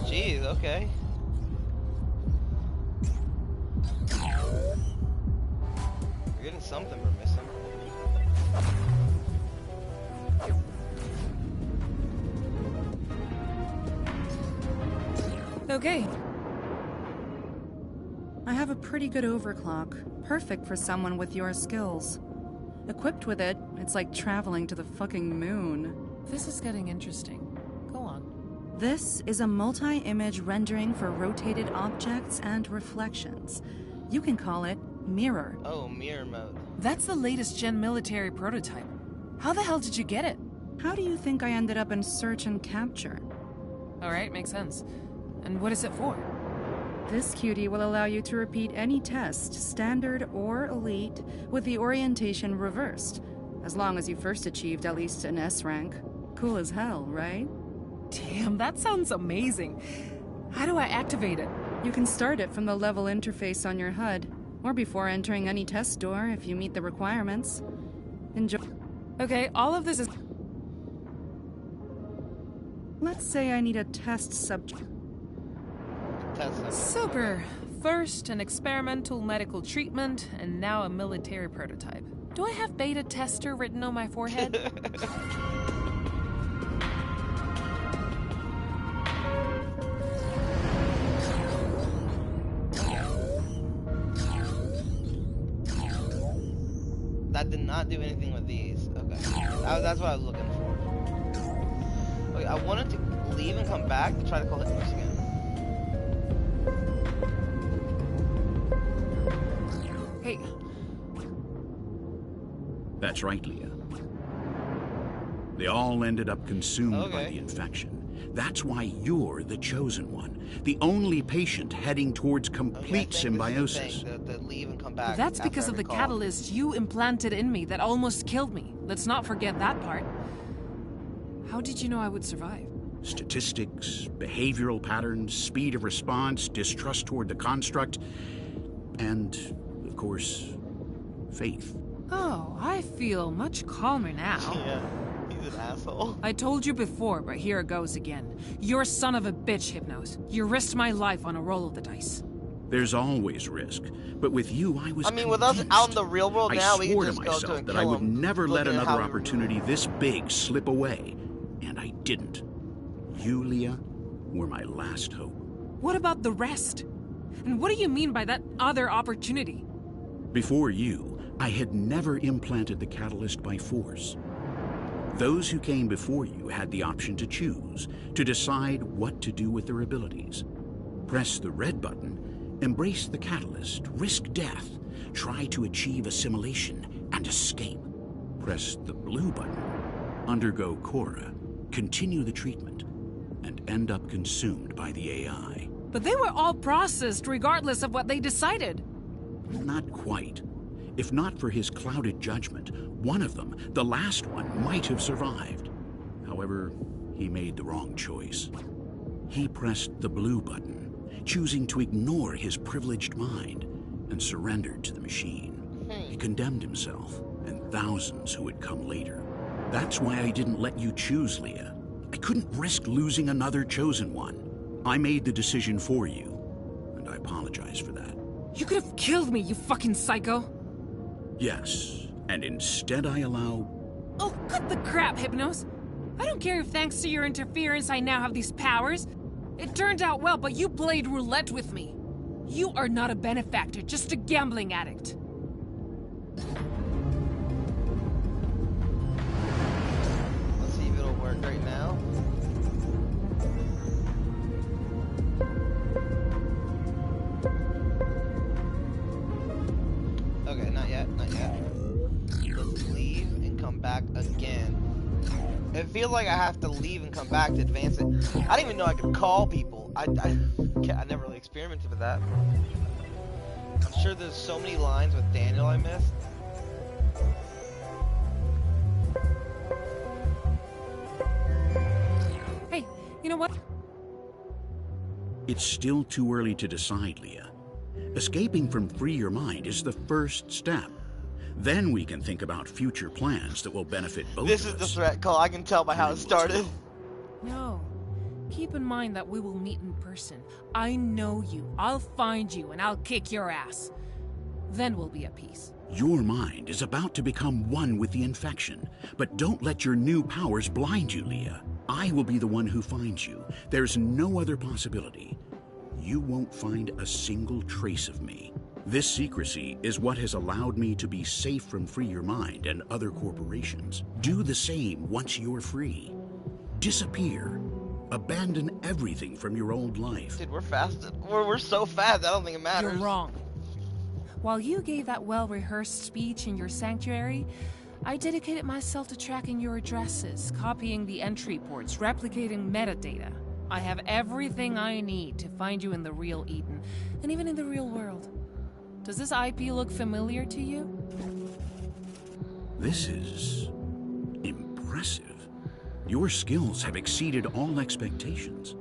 Jeez, okay. We're getting something we're missing. Okay. I have a pretty good overclock. Perfect for someone with your skills. Equipped with it, it's like traveling to the fucking moon. This is getting interesting. Go on. This is a multi-image rendering for rotated objects and reflections. You can call it Mirror. Oh, mirror mode. That's the latest gen military prototype. How the hell did you get it? How do you think I ended up in search and capture? Alright, makes sense. And what is it for? This cutie will allow you to repeat any test, standard or elite, with the orientation reversed, as long as you first achieved at least an S rank. Cool as hell, right? Damn, that sounds amazing. How do I activate it? You can start it from the level interface on your HUD, or before entering any test door if you meet the requirements. Enjoy. Okay, all of this is... Let's say I need a test subject. Super. First, an experimental medical treatment, and now a military prototype. Do I have beta tester written on my forehead? That did not do anything with these. Okay. That's what I was looking for. Okay, I wanted to leave and come back to try to call Hypnos again. Hey. That's right, Leah. They all ended up consumed by the infection. That's why you're the chosen one. The only patient heading towards complete symbiosis. The leave and come back. That's because of the catalyst you implanted in me that almost killed me. Let's not forget that part. How did you know I would survive? Statistics, behavioral patterns, speed of response, distrust toward the construct, and, of course, faith. Oh, I feel much calmer now. Yeah, he's an asshole. I told you before, but here it goes again. You're a son of a bitch, Hypnos. You risked my life on a roll of the dice. There's always risk, but with you, I was with us out in the real world now, we can swore to just go to myself and that kill I would him. never let Look at how another we opportunity this big slip away, and I didn't. You, Leah, were my last hope. What about the rest? And what do you mean by that other opportunity? Before you, I had never implanted the catalyst by force. Those who came before you had the option to choose, to decide what to do with their abilities. Press the red button, embrace the catalyst, risk death, try to achieve assimilation, and escape. Press the blue button, undergo Cora, continue the treatment, and end up consumed by the AI. But they were all processed regardless of what they decided. Not quite. If not for his clouded judgment, one of them, the last one, might have survived. However, he made the wrong choice. He pressed the blue button, choosing to ignore his privileged mind, and surrendered to the machine. He condemned himself and thousands who would come later. That's why I didn't let you choose, Leah. I couldn't risk losing another chosen one. I made the decision for you, and I apologize for that. You could have killed me, you fucking psycho! Yes, and instead I allow... Oh, cut the crap, Hypnos! I don't care if thanks to your interference I now have these powers. It turned out well, but you played roulette with me. You are not a benefactor, just a gambling addict. Let's see if it'll work right now. Okay, not yet, not yet. Let's leave. feel like I have to leave and come back to advance it. I didn't even know I could call people. I never really experimented with that. I'm sure there's so many lines with Daniel I missed. Hey, you know what? It's still too early to decide, Leah. Escaping from Free Your Mind is the first step. Then we can think about future plans that will benefit both This of is us. the threat call. I can tell by how it started. No. Keep in mind that we will meet in person. I know you. I'll find you and I'll kick your ass. Then we'll be at peace. Your mind is about to become one with the infection, but don't let your new powers blind you, Leah. I will be the one who finds you. There's no other possibility. You won't find a single trace of me. This secrecy is what has allowed me to be safe from Free Your Mind and other corporations. Do the same once you're free. Disappear. Abandon everything from your old life. Dude, we're fast. We're so fast. I don't think it matters. You're wrong. While you gave that well-rehearsed speech in your sanctuary, I dedicated myself to tracking your addresses, copying the entry ports, replicating metadata. I have everything I need to find you in the real Eden, and even in the real world. Does this IP look familiar to you? This is impressive. Your skills have exceeded all expectations.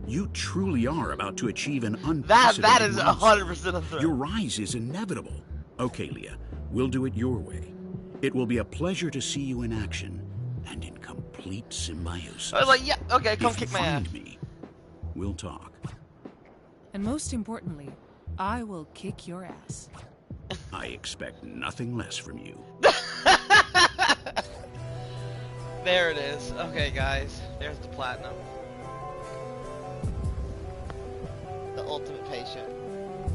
You truly are about to achieve an unprecedented That is milestone. 100% a threat. Your rise is inevitable. Okay, Leah, we'll do it your way. It will be a pleasure to see you in action and in complete symbiosis. I was like, yeah, okay, come If kick you my ass. find me, we'll talk. And most importantly, I will kick your ass. I expect nothing less from you. There it is. Okay, guys. There's the platinum. The ultimate patient.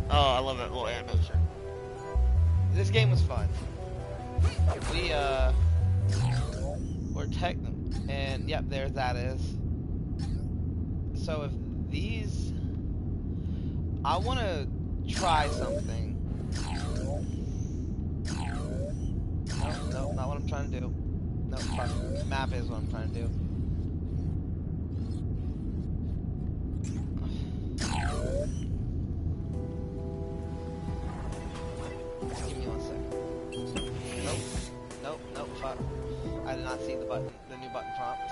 Oh, I love that little animation. This game was fun. We're and yep, there that is. So if these, I want to try something. No, not what I'm trying to do. No, fuck. Map is what I'm trying to do. Give me 1 second. Nope, fuck. I did not see the button, the new button prompt.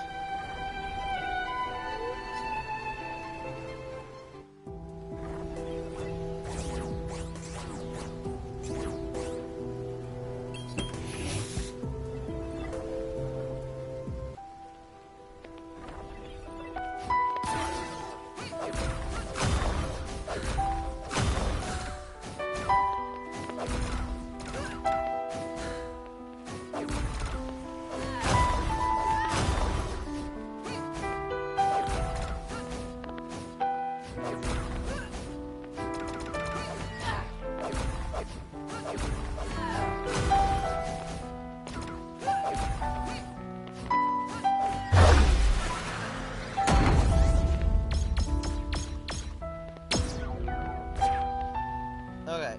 Okay.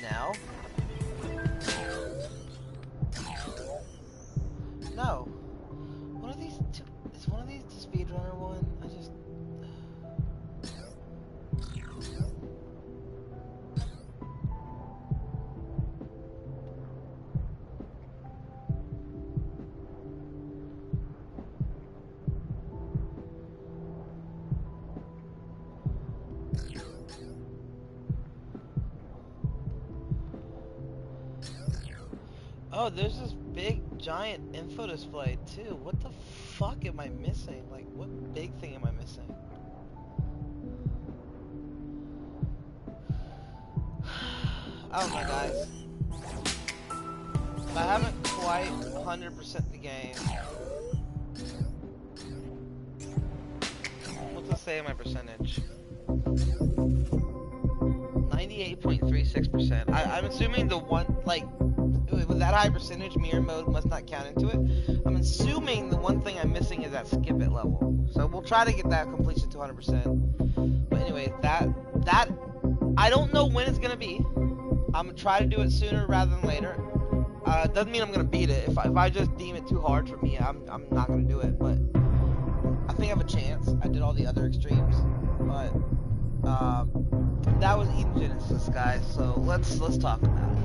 Now. No. One of these two, is one of these the speedrunner one? I just. Oh, there's this big giant info display too. What the fuck am I missing? Like, what big thing am I missing? I don't know, guys. I haven't quite 100% the game. What's it say in my percentage? 98.36%. I'm assuming the one, like, with that high percentage, mirror mode must not count into it. I'm assuming the one thing I'm missing is that skip it level. So we'll try to get that completion to 100%. But anyway, that I don't know when it's gonna be. I'm gonna try to do it sooner rather than later. Doesn't mean I'm gonna beat it. If I just deem it too hard for me, I'm not gonna do it. But I think I have a chance. I did all the other extremes, but that was Eden Genesis, guys. So let's talk about it.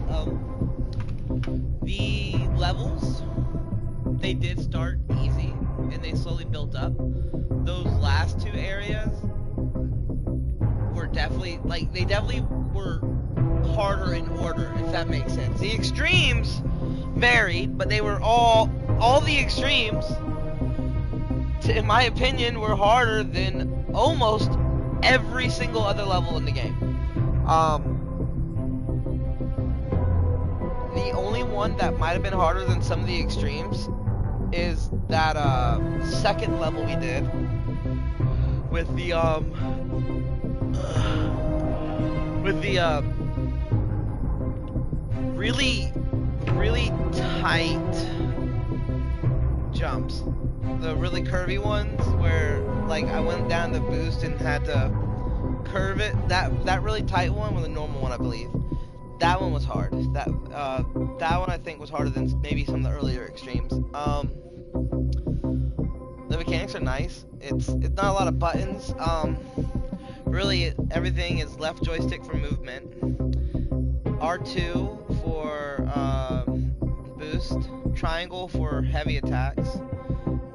The levels, they did start easy and they slowly built up. Those last two areas were definitely they definitely were harder in order, if that makes sense. The extremes varied, but they were all the extremes, in my opinion, were harder than almost every single other level in the game. The only one that might have been harder than some of the extremes is that second level we did with the really tight jumps, the really curvy ones where like I went down the boost and had to curve it. That really tight one was a normal one, I believe. That one was hard. That one I think was harder than maybe some of the earlier extremes. The mechanics are nice. It's not a lot of buttons. Really everything is left joystick for movement, R2 for boost, triangle for heavy attacks,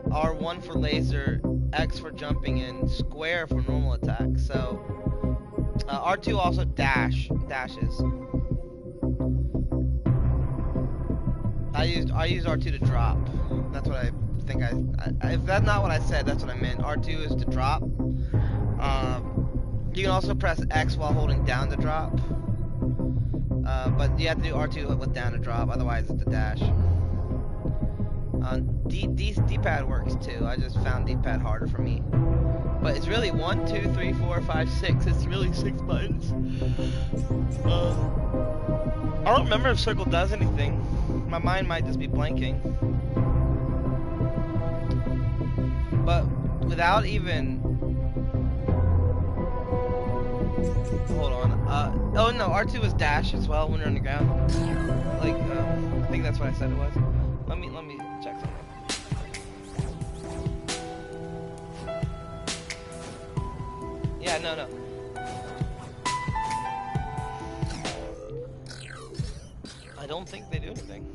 R1 for laser, X for jumping, and square for normal attacks. So R2 also dashes. I used R2 to drop. That's what I think if that's not what I said, that's what I meant. R2 is to drop. You can also press X while holding down to drop. But you have to do R2 with down to drop, otherwise it's a dash. D-pad works too. I just found D-pad harder for me. But it's really 1, 2, 3, 4, 5, 6. It's really 6 buttons. I don't remember if circle does anything. My mind might just be blanking. But without even... Hold on. Oh no, R2 is dash as well when you're on the ground. Like, I think that's what I said it was. Let me check something. Yeah, no. I don't think they do anything.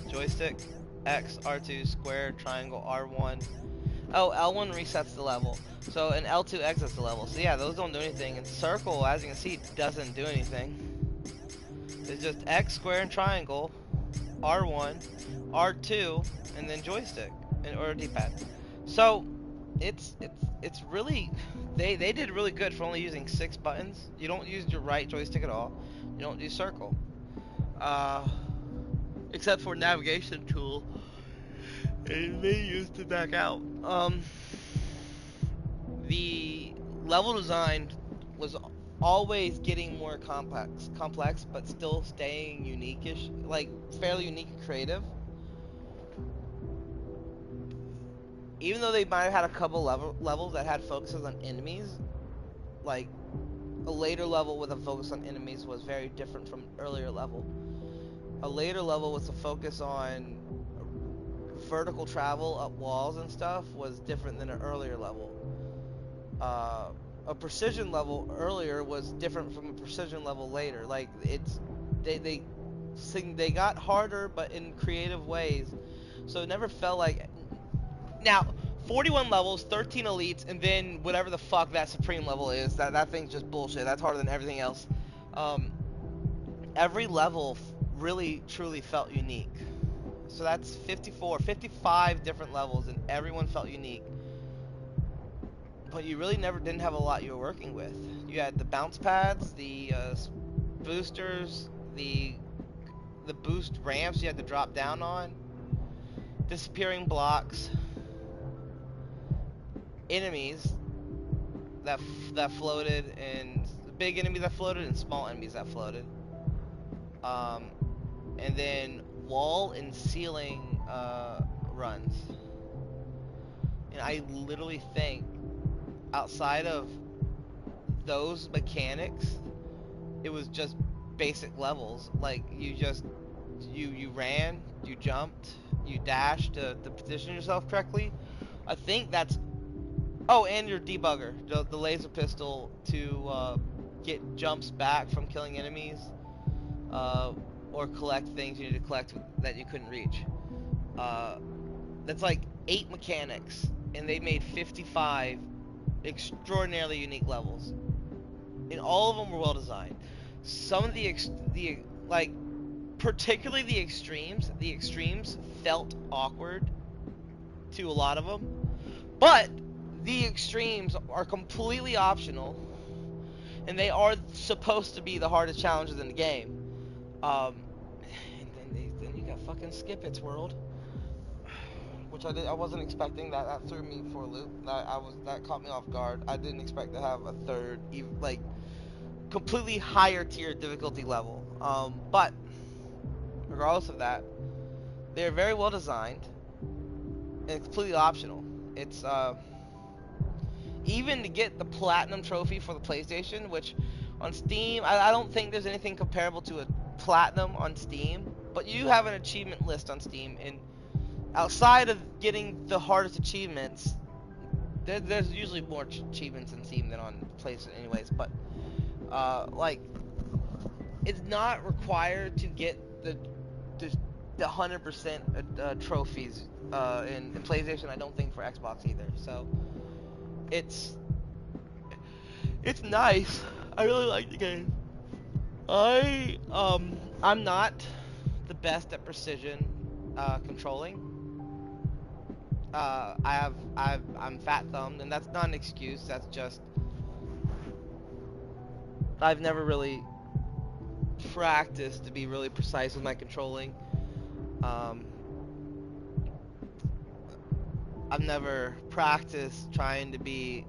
Joystick, X, R2, square, triangle, R1. Oh, L1 resets the level. So, and L2 exits the level. So yeah, those don't do anything. And circle, as you can see, doesn't do anything. It's just X, square, and triangle, R1, R2, and then joystick, or D-pad. So, it's really, they did really good for only using 6 buttons. You don't use your right joystick at all. You don't do circle. Except for navigation tool. And they used to back out. The level design was always getting more complex, but still staying unique-ish, like fairly unique and creative. Even though they might have had a couple levels that had focuses on enemies, like a later level with a focus on enemies was very different from an earlier level. A later level with a focus on vertical travel up walls and stuff was different than an earlier level. A precision level earlier was different from a precision level later. Like they got harder, but in creative ways. So it never felt like. Now, 41 levels, 13 elites, and then whatever the fuck that supreme level is. That thing's just bullshit. That's harder than everything else. Every level really truly felt unique. So that's 55 different levels, and everyone felt unique. But you really didn't have a lot you were working with. You had the bounce pads, the boosters, the boost ramps you had to drop down on, disappearing blocks, enemies that floated, and big enemies that floated and small enemies that floated. And then wall and ceiling runs. And I literally think outside of those mechanics, it was just basic levels. Like you just you ran, you jumped, you dashed to position yourself correctly. I think that's and your debugger, the laser pistol to get jumps back from killing enemies, or collect things you need to collect that you couldn't reach. That's like 8 mechanics, and they made 55 extraordinarily unique levels, and all of them were well designed. Some of the like, particularly the extremes felt awkward to a lot of them, but the extremes are completely optional, and they are supposed to be the hardest challenges in the game. And then you got fucking Skip It's World, which I wasn't expecting. That threw me for a loop. That caught me off guard. I didn't expect to have a third, like, completely higher tier difficulty level. But regardless of that, they're very well designed, and it's completely optional. It's even to get the platinum trophy for the PlayStation, which on Steam, I don't think there's anything comparable to a platinum on Steam, but you have an achievement list on Steam, and outside of getting the hardest achievements, there's usually more achievements in Steam than on PlayStation anyways, but like, it's not required to get the 100% trophies in PlayStation. I don't think for Xbox either. So it's nice. I really like the game. I'm not the best at precision controlling. I'm fat thumbed, and that's not an excuse. That's just I've never really practiced to be really precise with my controlling. I've never practiced trying to be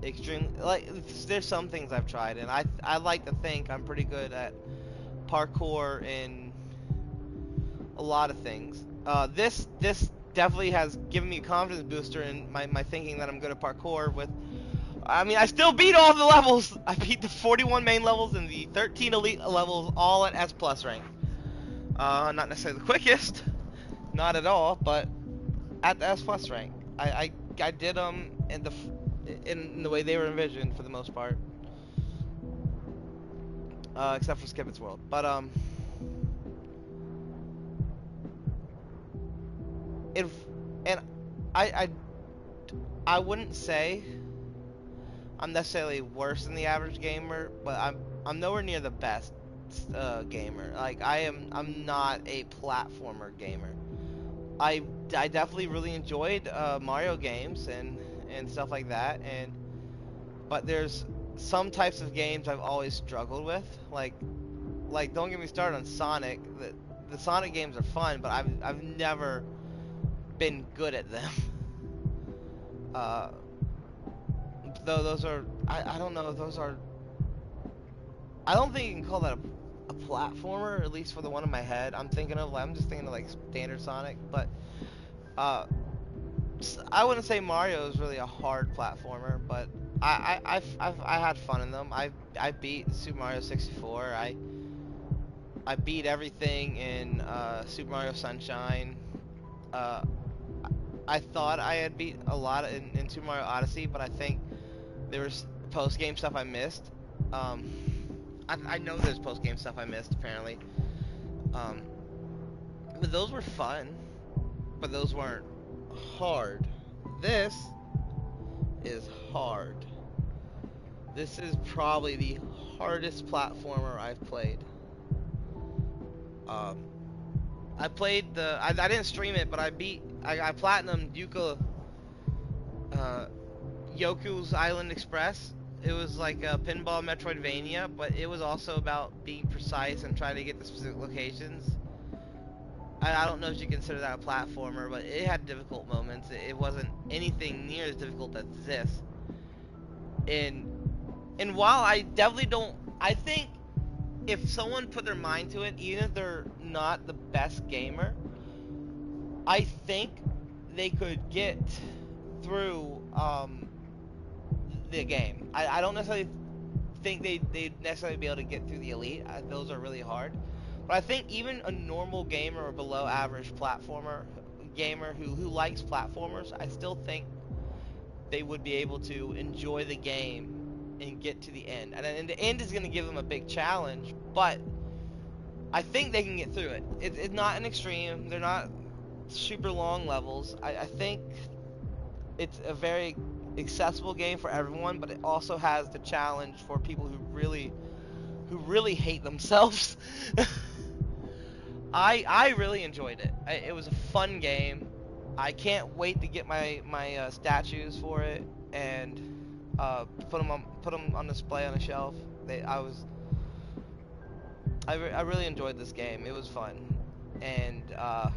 extreme. Like, there's some things I've tried, and I like to think I'm pretty good at parkour and a lot of things. This definitely has given me a confidence booster in my thinking that I'm good at parkour. I mean, I still beat all the levels. I beat the 41 main levels and the 13 elite levels, all at S+ rank. Not necessarily the quickest, not at all, but at the S+ rank. I did them in the way they were envisioned for the most part, except for Skip It's World. But I wouldn't say I'm necessarily worse than the average gamer, but I'm nowhere near the best gamer. Like, I'm not a platformer gamer. I definitely really enjoyed Mario games and stuff like that, but there's some types of games I've always struggled with. Like don't get me started on Sonic. The Sonic games are fun, but I've never been good at them. Though those are, I don't know, those are, I don't think you can call that a platformer, at least for the one in my head. I'm just thinking of like standard Sonic, but I wouldn't say Mario is really a hard platformer, but I had fun in them. I beat Super Mario 64. I beat everything in Super Mario Sunshine. I thought I had beat a lot in Super Mario Odyssey, but I think there was post-game stuff I missed. I know there's post-game stuff I missed, apparently. But those were fun, but those weren't hard. This is hard. This is probably the hardest platformer I've played. I played I didn't stream it, but I platinumed Yoku's Island Express. It was like a pinball Metroidvania, but it was also about being precise and trying to get the specific locations. I don't know if you consider that a platformer, but it had difficult moments. It wasn't anything near as difficult as this. And while I definitely don't, I think if someone put their mind to it, even if they're not the best gamer, I think they could get through the game. I don't necessarily think they'd necessarily be able to get through the elite. Those are really hard. But I think even a normal gamer or below average platformer gamer who likes platformers, I still think they would be able to enjoy the game and get to the end. And the end is going to give them a big challenge, but I think they can get through it. It's not an extreme. They're not super long levels. I think it's a very accessible game for everyone, but it also has the challenge for people who really hate themselves. I really enjoyed it. It was a fun game. I can't wait to get my statues for it and put them on display on a shelf. I really enjoyed this game. It was fun, and I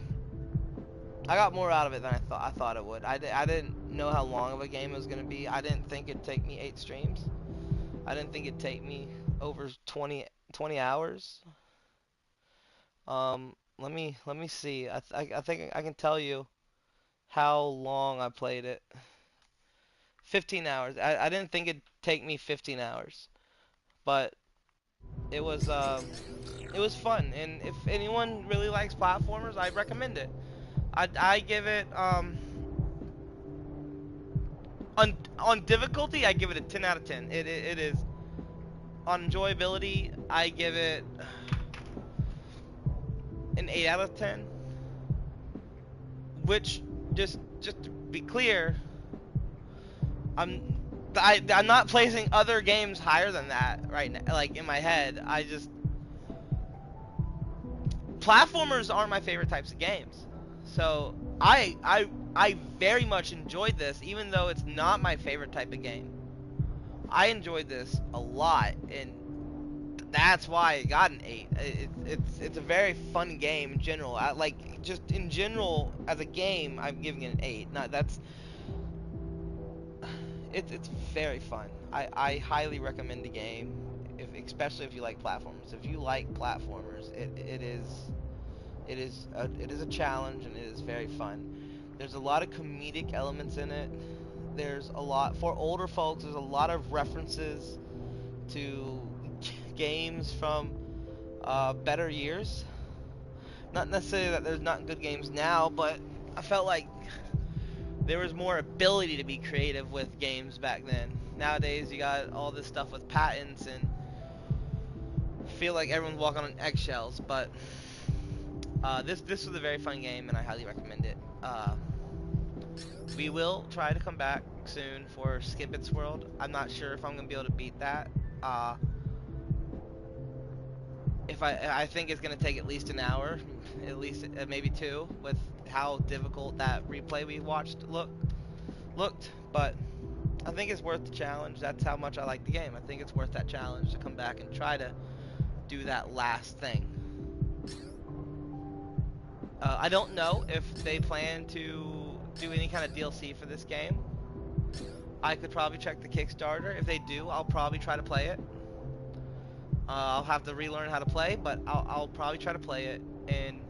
got more out of it than I thought it would. I didn't know how long of a game it was gonna be. I didn't think it'd take me 8 streams. I didn't think it'd take me over 20 hours. Let me see. I think I can tell you how long I played it. 15 hours. I didn't think it'd take me 15 hours, but it was fun. And if anyone really likes platformers, I recommend it. I give it on difficulty, I give it a 10 out of 10. It is. On enjoyability, I give it an 8 out of 10. Which, just to be clear, I'm not placing other games higher than that right now. Like in my head, platformers aren't my favorite types of games. So I very much enjoyed this, even though it's not my favorite type of game. I enjoyed this a lot, and that's why it got an 8. It's a very fun game in general. Just in general as a game, I'm giving it an 8. It's very fun. I highly recommend the game, especially if you like platformers. If you like platformers, it is a challenge, and it is very fun. There's a lot of comedic elements in it. There's a lot for older folks. There's a lot of references to games from better years. Not necessarily that there's not good games now, but I felt like there was more ability to be creative with games back then. Nowadays, you got all this stuff with patents, and I feel like everyone's walking on eggshells. But this was a very fun game, and I highly recommend it. We will try to come back soon for Skip It's World. I'm not sure if I'm gonna be able to beat that. I think it's gonna take at least an hour, at least maybe 2, with how difficult that replay we watched looked. But I think it's worth the challenge. That's how much I like the game. I think it's worth that challenge to come back and try to do that last thing. I don't know if they plan to do any kind of DLC for this game. I could probably check the Kickstarter. If they do, I'll probably try to play it. I'll have to relearn how to play, but I'll probably try to play it. And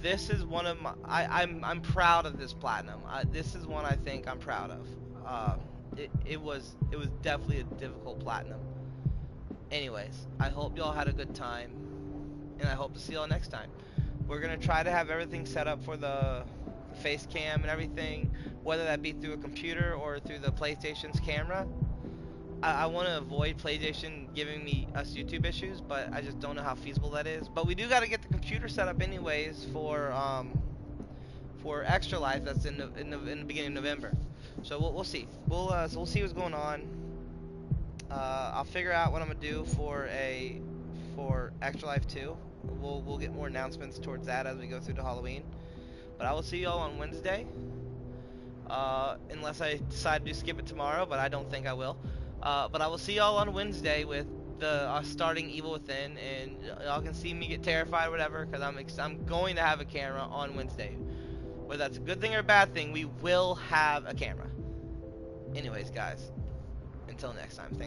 this is one of my I'm proud of this platinum. This is one I think I'm proud of. It was definitely a difficult platinum. Anyways, I hope y'all had a good time, and I hope to see y'all next time. We're gonna try to have everything set up for the face cam and everything, whether that be through a computer or through the PlayStation's camera. I want to avoid PlayStation giving us YouTube issues, but I just don't know how feasible that is. But we do got to get the computer set up anyways for Extra Life. That's in the beginning of November. So we'll see. So we'll see what's going on. I'll figure out what I'm gonna do for Extra Life 2. We'll get more announcements towards that as we go through to Halloween. But I will see y'all on Wednesday. Unless I decide to skip it tomorrow, but I don't think I will. But I will see y'all on Wednesday with starting Evil Within, and y'all can see me get terrified or whatever, because I'm going to have a camera on Wednesday. Whether that's a good thing or a bad thing, we will have a camera. Anyways, guys, until next time, thanks.